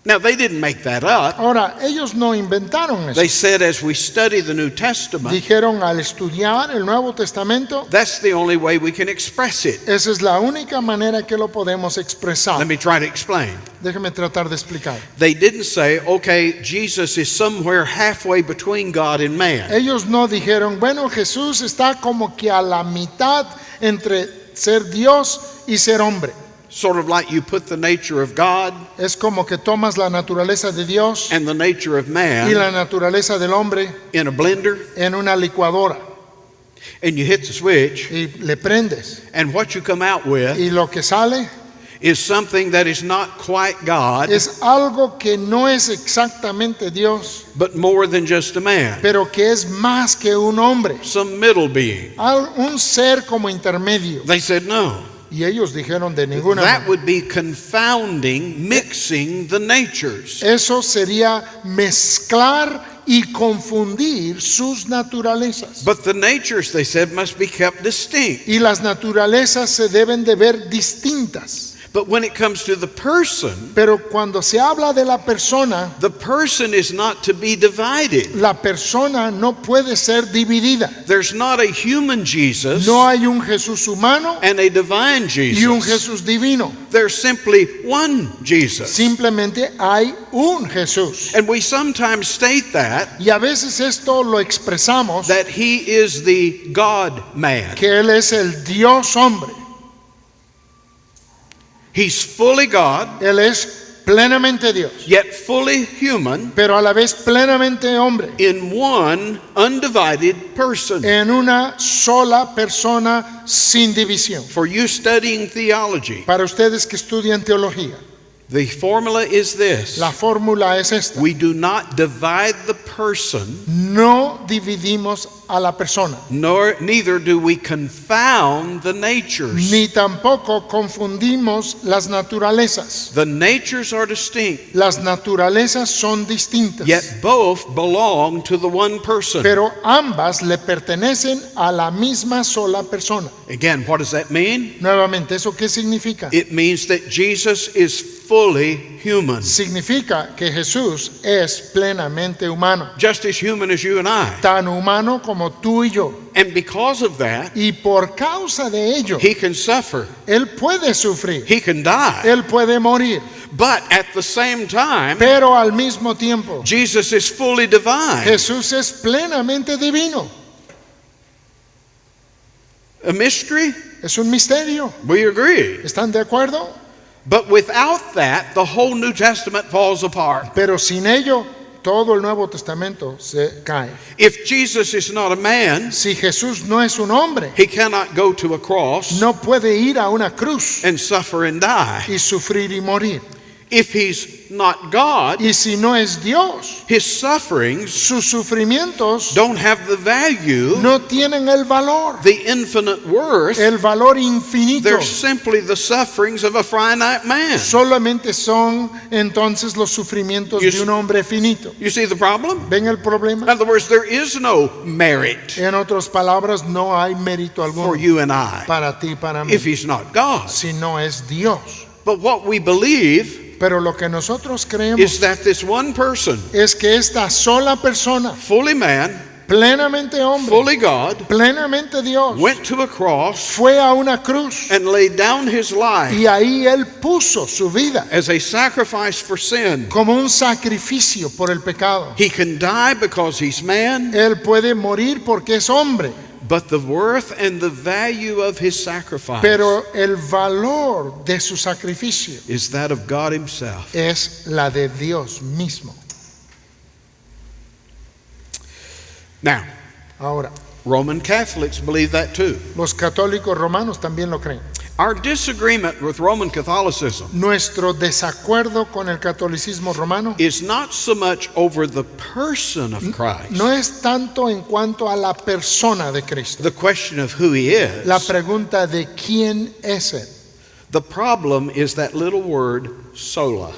Now, they didn't make that up. Ahora, ellos no inventaron eso. They said as we study the New Testament, Dijeron al estudiar el Nuevo Testamento, that's the only way we can express it. esa es la única manera que lo podemos Let expresar. me try to explain. Déjeme tratar de explicar. They didn't say, okay, Jesus is somewhere halfway between God and man. Ellos no dijeron, bueno, Jesús está como que a la mitad entre ser Dios y ser hombre. Sort of like you put the nature of God Es como que tomas la naturaleza de Dios and the nature of y man la naturaleza del hombre in a blender, en una licuadora and you hit the switch, y le prendes. and what you come out with Y lo que sale is something that is not quite God, es algo que no es exactamente Dios, but more than just a man. pero que es más que un hombre, Some middle being. un ser como intermedio. They said no. Y ellos dijeron de ninguna That manera. would be confounding, mixing the natures. Eso sería mezclar y confundir sus naturalezas. But the natures, they said, must be kept distinct. Y las naturalezas se deben de ver distintas. But when it comes to the person, Pero cuando se habla de la persona, the person is not to be divided. la persona no puede ser dividida. There's not a human Jesus No hay un Jesús humano and a divine y un Jesus. Jesús divino. There's simply one Jesus. Simplemente hay un Jesús. And we sometimes state that Y a veces esto lo expresamos, he is the God-man. que Él es el Dios hombre. He's fully God, Él es plenamente Dios, yet fully human pero a la vez plenamente hombre, in one undivided person. en una sola persona sin división. For you studying theology, Para ustedes que estudian teología, the formula is this. la fórmula es esta. We do not divide the person, No dividimos a la persona, neither do we confound the natures. ni tampoco confundimos las naturalezas. The natures are distinct, Las naturalezas son distintas, yet both belong to the one person. pero ambas le pertenecen a la misma sola persona. Again, what does that mean? Nuevamente, ¿eso qué significa? It means that Jesus is fully human, Significa que Jesús es plenamente humano, just as human as you and I. tan humano como tú y yo. And because of that, Y por causa de ello, he can suffer, Él puede sufrir, he can die. Él puede morir, But at the same time, pero al mismo tiempo, Jesus is fully divine. Jesús es plenamente divino. A mystery? Es un misterio. We agree. ¿Están de acuerdo? But without that, the whole New Testament falls apart. Pero sin ello, todo el Nuevo Testamento se cae. If Jesus is not a man, Si Jesús no es un hombre, he cannot go to a cross no puede ir a una cruz and suffer and die. y sufrir y morir. If he's not God, Y si no es Dios, his sufferings sus sufrimientos don't have the value, no tienen el valor, the infinite worth. el valor infinito. They're simply the sufferings of a finite man. Solamente son entonces los sufrimientos de un hombre finito. You see the problem? ¿Ven el In problema? other words, there is no merit En otras palabras, no hay mérito for alguno you and I para ti y para mí if he's not God. si no es Dios. But what we believe Pero lo que nosotros is creemos that this one person, es que esta sola persona, fully man, plenamente hombre, fully God, plenamente Dios, went to a cross fue a una cruz and laid down his life y ahí Él puso su vida as a sacrifice for sin. como un sacrificio por el pecado. He can die because he's man, Él puede morir porque es hombre, but the worth and the value of his sacrifice pero el valor de su sacrificio is that of God himself. es la de Dios mismo. Now, Ahora, Roman Catholics believe that too. los católicos romanos también lo creen. Our disagreement with Roman Catholicism Nuestro desacuerdo con el catolicismo romano is not so much over the person of Christ, no es tanto en cuanto a la persona de Cristo, the question of who he is. la pregunta de quién es Él. The problem is that little word, sola.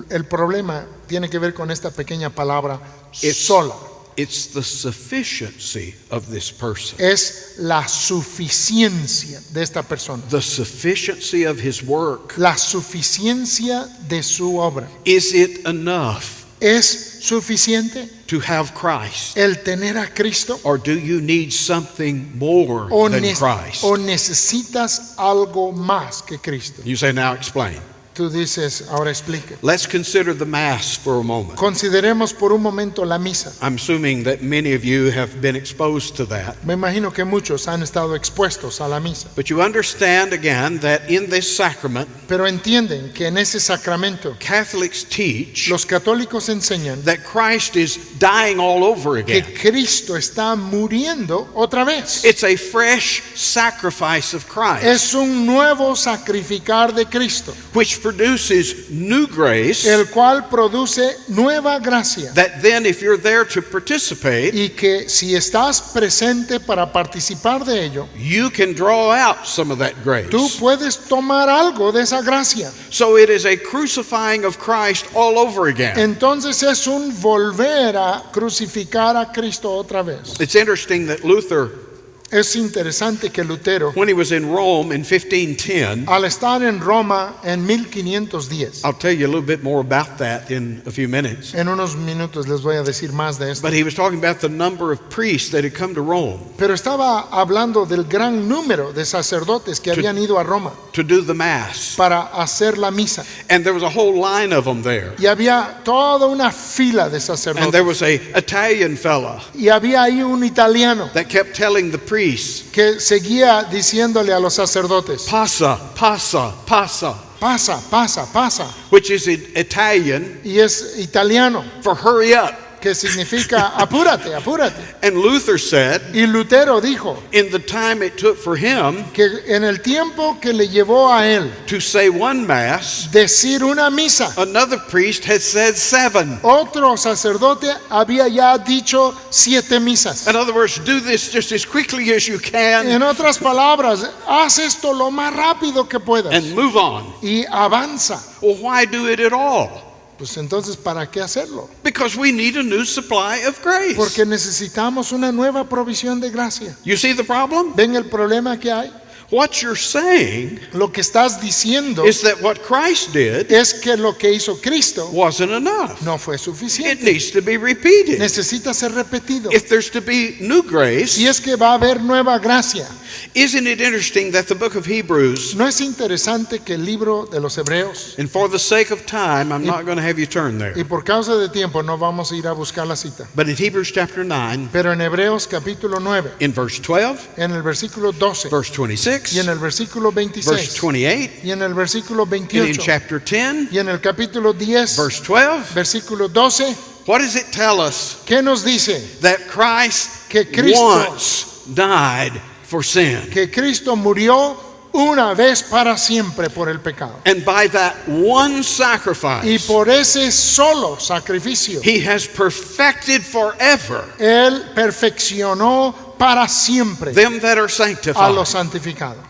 El problema tiene que ver con esta pequeña palabra It's- sola. It's the sufficiency of this person, Es la suficiencia de esta persona, the sufficiency of his work. la suficiencia de su obra. Is it enough ¿Es suficiente to have Christ? el tener a Cristo Or do you need something more o, than Christ? o necesitas algo más que Cristo? You say, now explain. Tú dices, ahora explica. Let's consider the Mass for a moment. Consideremos por un momento la misa. I'm assuming that many of you have been exposed to that. Me imagino que muchos han estado expuestos a la misa. But you understand again that in this sacrament, Pero entienden que en ese sacramento Catholics teach los católicos enseñan that Christ is dying all over que again. Cristo está muriendo otra vez. It's a fresh sacrifice of Christ, Es un nuevo sacrificar de Cristo, which produces new grace, el cual produce nueva gracia. that then if you're there to participate, Y que si estás presente para participar de ello, you can draw out some of that grace. tú puedes tomar algo de esa gracia. So it is a crucifying of Christ all over again. Entonces es un volver a crucificar a Cristo otra vez. It's interesting that Luther, Es interesante que Lutero, when he was in Rome in 1510, al estar en Roma en 1510, I'll tell you a little bit more about that in a few minutes, en unos minutos les voy a decir más de esto, but he was talking about the number of priests that had come to Rome pero estaba hablando del gran número de sacerdotes que habían ido a Roma to do the Mass. para hacer la misa. And there was a whole line of them there. Y había toda una fila de And there sacerdotes. was a Italian fella Y había ahí un italiano that kept telling the priests, que seguía diciéndole a los sacerdotes, pasa, pasa, pasa, pasa, pasa, pasa. which is in Italian Y es italiano, for hurry up. que significa apúrate, apúrate. And Luther said, Y Lutero dijo in the time it took for him que en el tiempo que le llevó a él to say one Mass, decir una misa, another priest had said 7. otro sacerdote había ya dicho 7 misas. In other words, do this just as quickly as you can En otras palabras, haz esto lo más rápido que puedas and move on. y avanza. Well, why do it at all? Pues entonces, ¿para qué hacerlo? Because we need a new supply of grace. Porque necesitamos una nueva provisión de gracia. You see the problem? ¿Ven el problema que hay? What you're saying Lo que estás diciendo is that what Christ did es que lo que hizo Cristo wasn't enough. no fue It suficiente. needs to be repeated. Necesita ser repetido. If there's to be new grace, Si es que va a haber nueva gracia. isn't it interesting that the book of Hebrews, ¿No es interesante que el libro de los Hebreos, and for the sake of time, I'm not going to have you turn there, y por causa de tiempo no vamos a ir a buscar la cita, but in Hebrews chapter 9, pero en Hebreos capítulo 9, in verse 12, en el versículo 12 verse y 26, en el versículo verse 26 28, y en el versículo and in 28 chapter 10, y en el capítulo 10, verse 12, versículo 12, what does it tell us? ¿qué nos dice? That Christ Que Cristo- once died for sin. Que Cristo murió una vez para siempre por el pecado. And by that one Y sacrifice, por ese solo sacrificio, he has perfected forever Él perfeccionó para siempre them that are a sanctified. los santificados.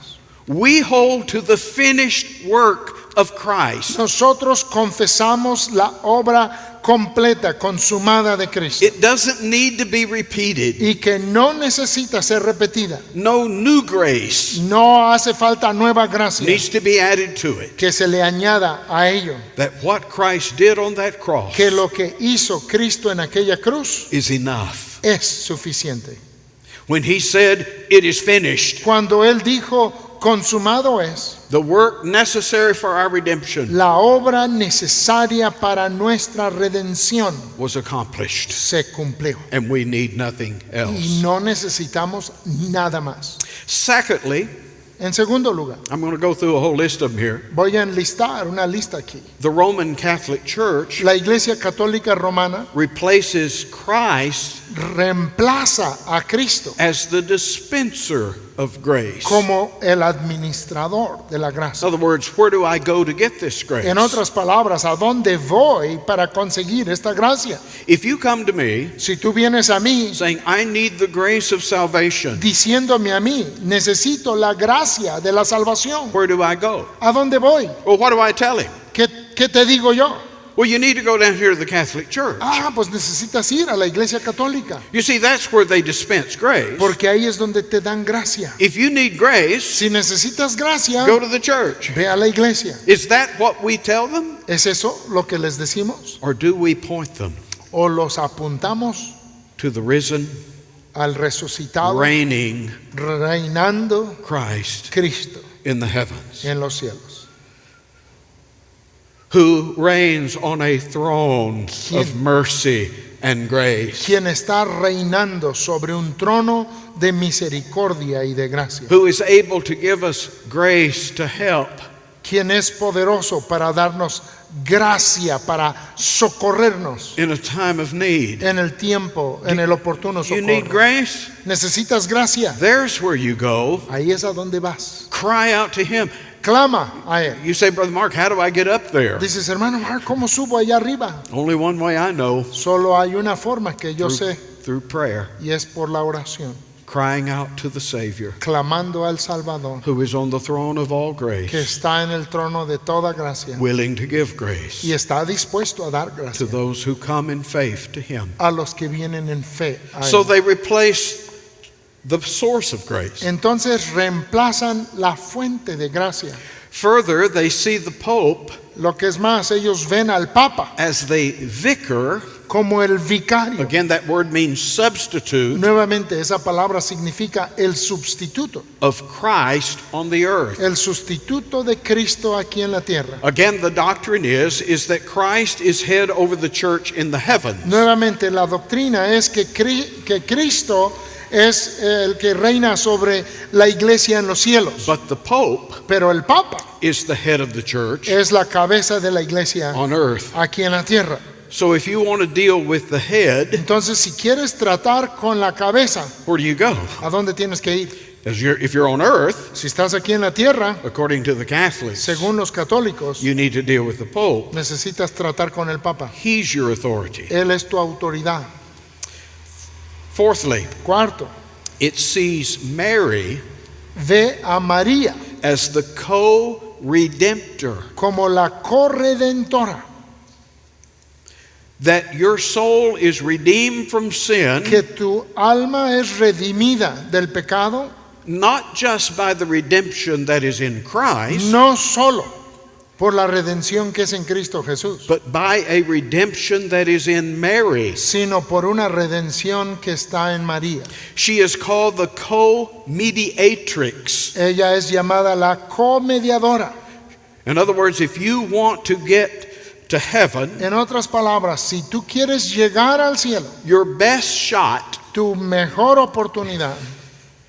We hold to the finished work of Christ. Nosotros confesamos la obra completa, consumada de Cristo, It doesn't need to be repeated. y que no necesita ser repetida. No new grace No hace falta nueva gracia needs to be added to it. que se le añada a ello. That what Christ did on that cross Que lo que hizo Cristo en aquella cruz is enough. es suficiente. When he said, it is finished, Cuando Él dijo, consumado es, the work necessary for our redemption la obra necesaria para nuestra redención was accomplished, se cumplió. and we need nothing Y else. no necesitamos nada más. Secondly, En segundo lugar, I'm going to go through a whole list of them here. voy a enlistar una lista aquí. The Roman Catholic Church La Iglesia Católica Romana replaces Christ reemplaza a Cristo as the dispenser of grace. como el administrador de la In gracia. other words, where do I go to get this grace? En otras palabras, ¿a dónde voy para conseguir esta gracia? If you come to me Si tú vienes a mí saying, I need the grace of salvation, diciéndome a mí, necesito la gracia de la salvación, where do I go? ¿a dónde voy? Well, what do I tell him? ¿Qué te digo yo? Well, you need to go down here to the Catholic Church. Pues necesitas ir a la iglesia católica, You see, that's where they dispense grace. porque ahí es donde te dan gracia. If you need grace, Si necesitas gracia, go to the church. ve a la iglesia. Is that what we tell them? ¿Es eso lo que les decimos? Or do we point them ¿O los apuntamos to the risen, al resucitado, reigning reinando Christ Cristo in the heavens, en los cielos? who reigns on a throne of mercy and grace, Quien está reinando sobre un trono de misericordia y de gracia. who is able to give us grace to help, Quien es poderoso para darnos gracia, para socorrernos in a time of need. en el tiempo, en el oportuno You need socorro. grace? Necesitas gracia. There's where you go. Ahí es a donde vas. Cry out to Him. Clama a él. You say, Brother Mark, how do I get up there? Dices, hermano Mark, ¿cómo subo allá arriba? Only one way I know, Solo hay una forma que yo sé, through prayer, y es por la oración, crying out to the Savior, clamando al Salvador, who is on the throne of all que grace, está en el trono de toda gracia willing to give grace y está dispuesto a dar to gracia those who come in faith to Him. a los que vienen en fe a So él. they replace the source of grace. Entonces reemplazan la fuente de gracia. Further, they see the Pope Lo que es más, ellos ven al Papa as the vicar. como el vicario. Again, that word means substitute Nuevamente, esa palabra significa el sustituto, of Christ on the earth. el sustituto de Cristo aquí en la tierra. Again, the doctrine is that Christ is head over the church in the heavens. Nuevamente, la doctrina es que Cristo es el que reina sobre la iglesia en los cielos, But the Pope pero el Papa is the head of the church es la cabeza de la iglesia on earth. aquí en la tierra. So if you want to deal with the head, Entonces, si quieres tratar con la cabeza, where do you go? ¿a dónde tienes que ir? If you're on earth, Si estás aquí en la tierra, according to the Catholics, según los católicos, you need to deal with the Pope. necesitas tratar con el Papa. He's your authority. Él es tu autoridad. Fourthly, Cuarto, it sees Mary ve a María as the co-redemptor, como la corredentora, that your soul is redeemed from sin, que tu alma es redimida del pecado, not just by the redemption that is in Christ, no solo por la redención que es en Cristo Jesús, but by a redemption that is in Mary. sino por una redención que está en María. She is called the co-mediatrix. Ella es llamada la comediadora. In other words, if you want to get to heaven, En otras palabras, si tú quieres llegar al cielo, your best shot tu mejor oportunidad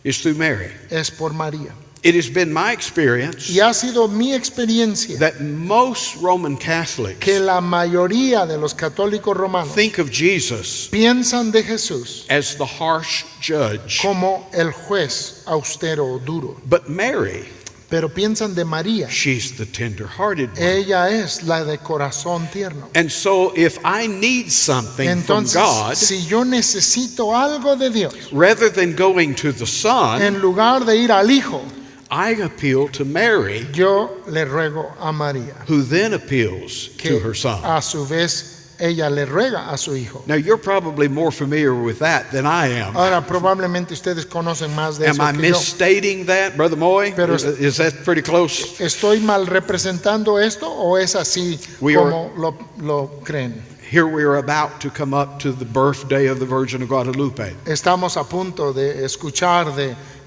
is through Mary. es por María. It has been my experience Y ha sido mi experiencia that most Roman Catholics que la mayoría de los católicos romanos think of Jesus piensan de Jesús as the harsh judge. como el juez austero o duro, But Mary, pero piensan de María. she's the tender-hearted one. Ella es la de corazón tierno. And so if I need something from Entonces, God, si yo necesito algo de Dios, rather than going to the Son, en lugar de ir al Hijo, I appeal to Mary, yo le ruego a María, who then appeals to que her Son. a su vez ella le ruega a su Hijo. Now, you're probably more familiar with that than I am. Ahora, probablemente ustedes conocen más de Am eso I que yo. misstating that, Brother Moy? Pero- Is that pretty close? ¿Estoy mal representando esto o es así We are- como lo creen? Here we are about to come up to the birthday of the Virgin of Guadalupe. Estamos a punto de escuchar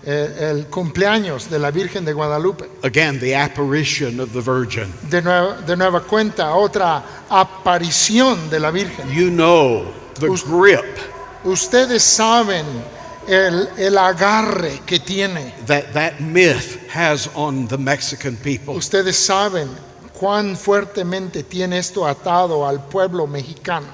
el cumpleaños de la Virgen de Guadalupe. Again, the apparition of the Virgin. De nueva cuenta, otra aparición de la Virgen. You know the grip Ustedes saben el agarre que tiene. that myth has on the Mexican people. Ustedes saben cuán fuertemente tiene esto atado al pueblo mexicano.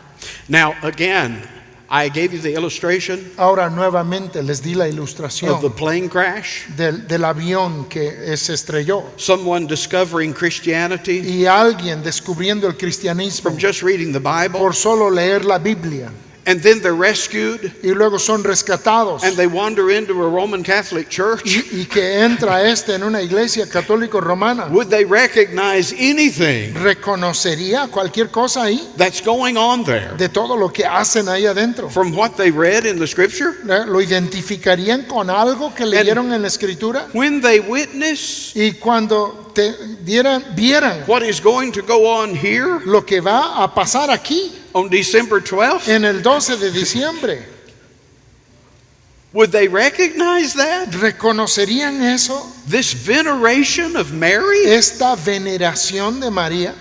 Now, again, I gave you the illustration Ahora nuevamente les di la of the ilustración plane crash. del avión que se estrelló Someone discovering Christianity y alguien descubriendo el cristianismo from just reading the Bible. por solo leer la Biblia. And then they're rescued Y luego son rescatados and they wander into a Roman Catholic church. y que entra en una iglesia católico romana. Would they recognize anything ¿Reconocería cualquier cosa ahí that's going on there de todo lo que hacen ahí adentro? from what they read in the scripture? ¿Lo identificarían con algo que leyeron en la escritura? When they witness Y cuando vieran what is going to go on here lo que va a pasar aquí on December 12th, en el 12 de diciembre, would they recognize that? ¿reconocerían eso? This veneration of Mary? Esta veneración de María.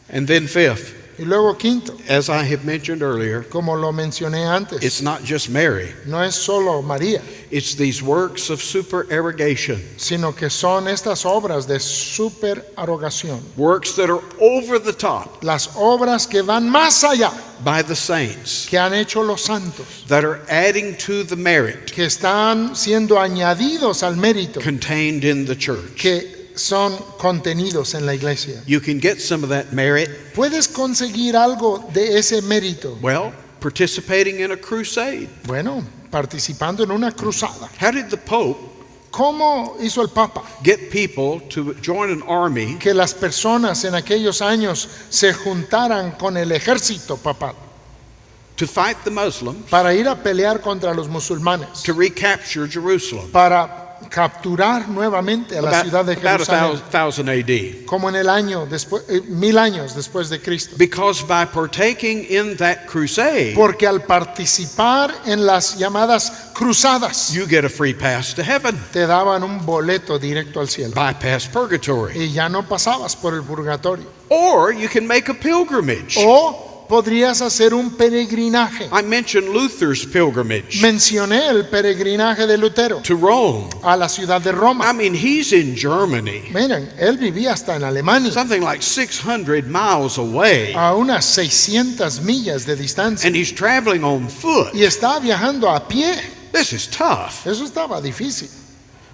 And then fifth, Y luego quinto, as I have mentioned earlier, como lo mencioné antes, it's not just Mary. no es solo María, It's these works of supererogation, sino que son estas obras de supererogación, works that are over the top las obras que van más allá, by the saints, que han hecho los santos, that are adding to the merit que están siendo añadidos al mérito, contained in the church. que son contenidos en la iglesia. You can get some of that merit, ¿Puedes conseguir algo de ese mérito? well, participating in a crusade. Bueno, participando en una cruzada. How did the Pope ¿Cómo hizo el Papa get people to join an army que las personas en aquellos años se juntaran con el ejército papal to fight the Muslims para ir a pelear contra los musulmanes, to recapture Jerusalem? para capturar nuevamente a la ciudad de About Jerusalén, 1000 AD. como en el año después, 1000 años después de Cristo? Because by partaking in that crusade, Porque al participar en las llamadas cruzadas, you get a free pass to heaven, te daban un boleto directo al cielo bypass purgatory. y ya no pasabas por el purgatorio. Or you can make a pilgrimage. O podrías hacer un peregrinaje. I mentioned Luther's pilgrimage Mencioné el peregrinaje de Lutero to Rome. a la ciudad de I Roma. mean, he's in Germany, Miren, él vivía hasta en Alemania, something like 600 miles away, a unas 600 millas de distancia, and he's traveling on foot. y estaba viajando a pie. This is tough. Eso estaba difícil.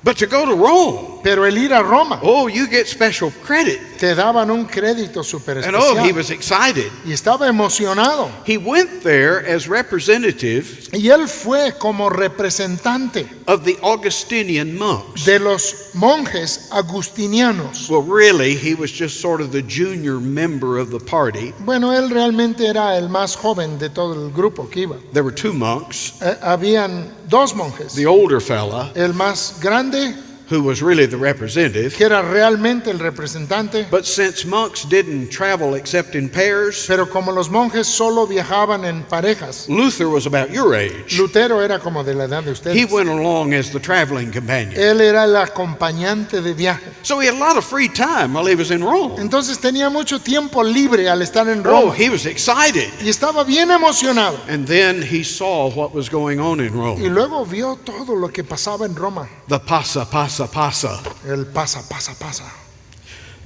But to go to Rome, Pero el ir a Roma, oh, you get special credit. te daban un crédito super And oh, he especial. was excited. Y estaba emocionado. He went there as representative Y él fue como representante of the Augustinian monks. de los monjes agustinianos. Well, really, he was just sort of the junior member of the party. Bueno, él realmente era el más joven de todo el grupo que iba. There were two monks. Habían dos monjes. The older fella, El más grande, who was really the representative. que era realmente el representante, But since monks didn't travel except in pairs, pero como los monjes solo viajaban en parejas, Luther was about your age. Lutero era como de la edad de He ustedes. went along as the traveling companion. Él era el acompañante de viaje. So he had a lot of free time while he was in Rome. Entonces tenía mucho tiempo libre al estar en Oh, Roma he was excited. y estaba bien emocionado. And then he saw what was going on in Y Rome. luego vio todo lo que pasaba en Roma. The pasa, pasa, pasa. El pasa, pasa, pasa.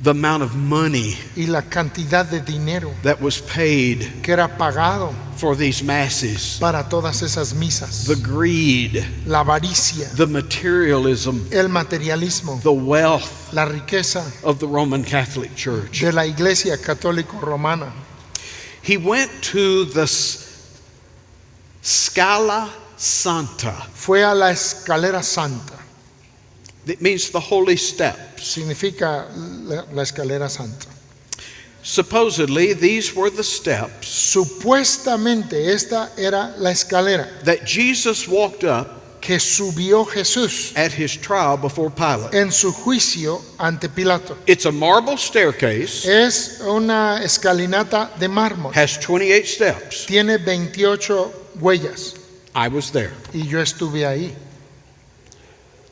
The amount of money Y la cantidad de dinero that was paid que era pagado for these masses. para todas esas misas. The greed, La avaricia, the materialism, el materialismo, the wealth la riqueza of the Roman Catholic Church. de la iglesia católico romana. He went to the Scala Santa. Fue a la escalera santa. It means the holy steps. Significa la escalera santa. Supposedly, these were the steps Supuestamente esta era la escalera that Jesus walked up que subió Jesús at his trial before Pilate. en su juicio ante Pilato. It's a marble staircase, Es una escalinata de mármol. has 28 steps. Tiene 28 huellas I was there. y yo estuve ahí.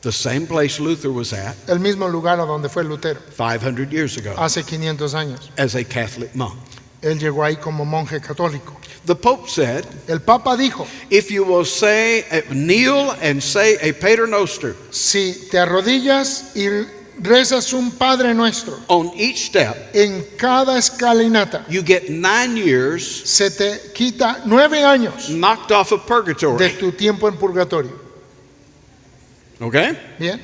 The same place Luther was at El mismo lugar a donde fue Lutero 500 years ago hace 500 años. as a Catholic monk. Él llegó ahí como monje católico. The Pope said, El Papa dijo, if you will say, kneel and say a Pater Noster, si te arrodillas y rezas un Padre Nuestro on each step, en cada escalinata, you get 9 years se te quita 9 años knocked off of de purgatory. tu tiempo en purgatorio. Okay? Bien.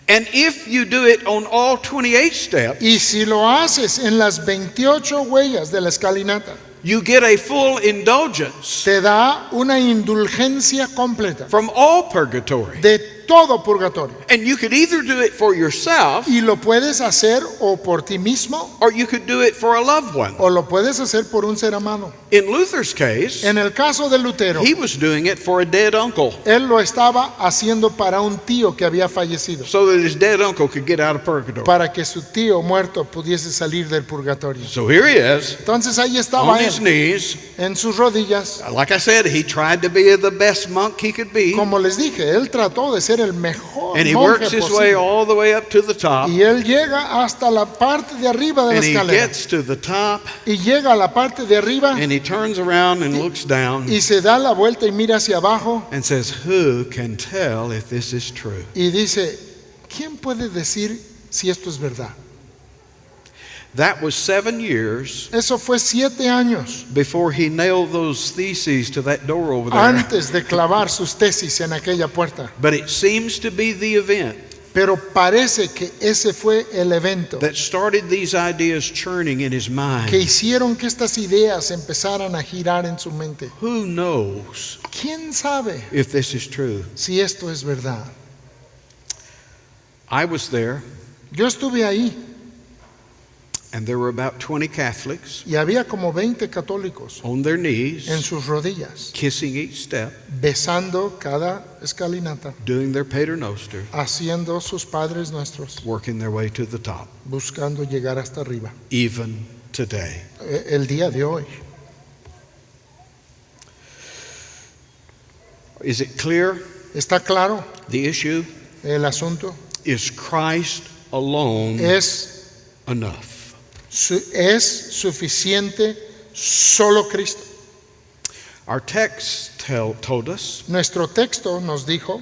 And if you do it on all 28 steps, Y si lo haces en las 28 huellas de la escalinata, you get a full indulgence te da una indulgencia completa from all purgatory. de todo purgatorio. And you could either do it for yourself Y lo puedes hacer o por ti mismo or you could do it for a loved one. o lo puedes hacer por un ser amado. In Luther's case, En el caso de Lutero, he was doing it for a dead uncle él lo estaba haciendo para un tío que había fallecido, so that his dead uncle could get out of purgatory. para que su tío muerto pudiese salir del purgatorio. So here he is Entonces ahí estaba on his él, knees. en sus rodillas. Like I said, he tried to be the best monk he could be. Como les dije, él trató de ser el mejor And he monje works his way posible. all the way up to the top. Y él llega hasta la parte de arriba de la And he escalera. gets to the top Y llega a la parte de arriba and he turns around and looks down y se da la vuelta y mira hacia abajo and says, "Who can tell if this is true?" y dice, ¿quién puede decir si esto es verdad? That was 7 years Eso fue 7 años before he nailed those theses to that door over there. antes de clavar sus tesis en aquella puerta. But it seems to be the event Pero parece que ese fue el evento that started these ideas churning in his que mind. hicieron que estas ideas empezaran a girar en su mente. Who knows ¿Quién sabe if this is true? si esto es verdad? I was there, Yo estuve ahí and there were about 20 Catholics y había como 20 católicos on their knees, en sus rodillas, kissing each step, besando cada escalinata, doing their Pater Noster, haciendo sus Padres Nuestros, working their way to the top, buscando llegar hasta arriba. even today. El día de hoy. Is it clear? ¿Está claro The issue el asunto? is Christ alone Es enough. es suficiente solo Cristo. Our text told us Nuestro texto nos dijo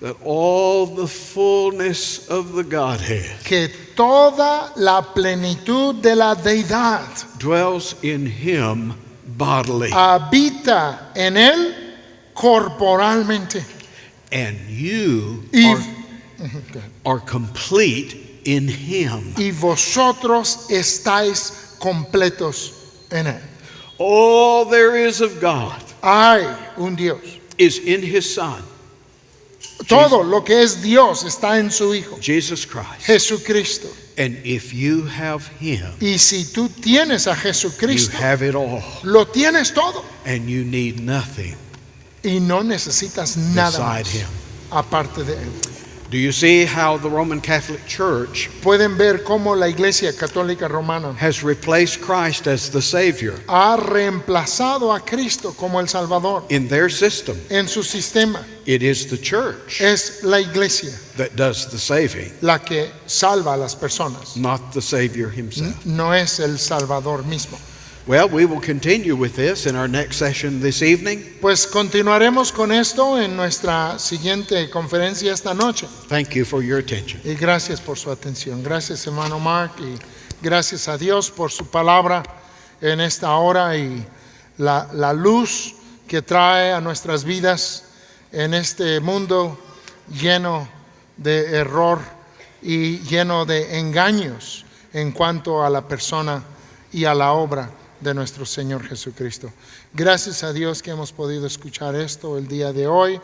that all the fullness of the Godhead que toda la plenitud de la deidad dwells in him bodily, habita en él corporalmente. and you Y, are complete in him. y vosotros estáis completos en él. All there is of God Hay un Dios. is in his Son, Todo lo que es Dios está en su Hijo, Jesus Christ. Jesucristo. And if you have him, Y si tú tienes a you Jesucristo, have it all, lo tienes todo. and you need nothing Y no necesitas nada beside más him. aparte de él. Do you see how the Roman Catholic Church Pueden ver cómo la Iglesia Católica Romana has replaced Christ as the Savior ha reemplazado a Cristo como el Salvador in their system? en su sistema. It is the church Es la Iglesia that does the saving, la que salva a las personas, not the Savior himself. no es el Salvador mismo. Well, we will continue with this in our next session this evening. Pues continuaremos con esto en nuestra siguiente conferencia esta noche. Thank you for your attention. Y gracias por su atención. Gracias, hermano Mark, y gracias a Dios por su palabra en esta hora y la luz que trae a nuestras vidas en este mundo lleno de error y lleno de engaños en cuanto a la persona y a la obra de nuestro Señor Jesucristo. Gracias a Dios que hemos podido escuchar esto el día de hoy.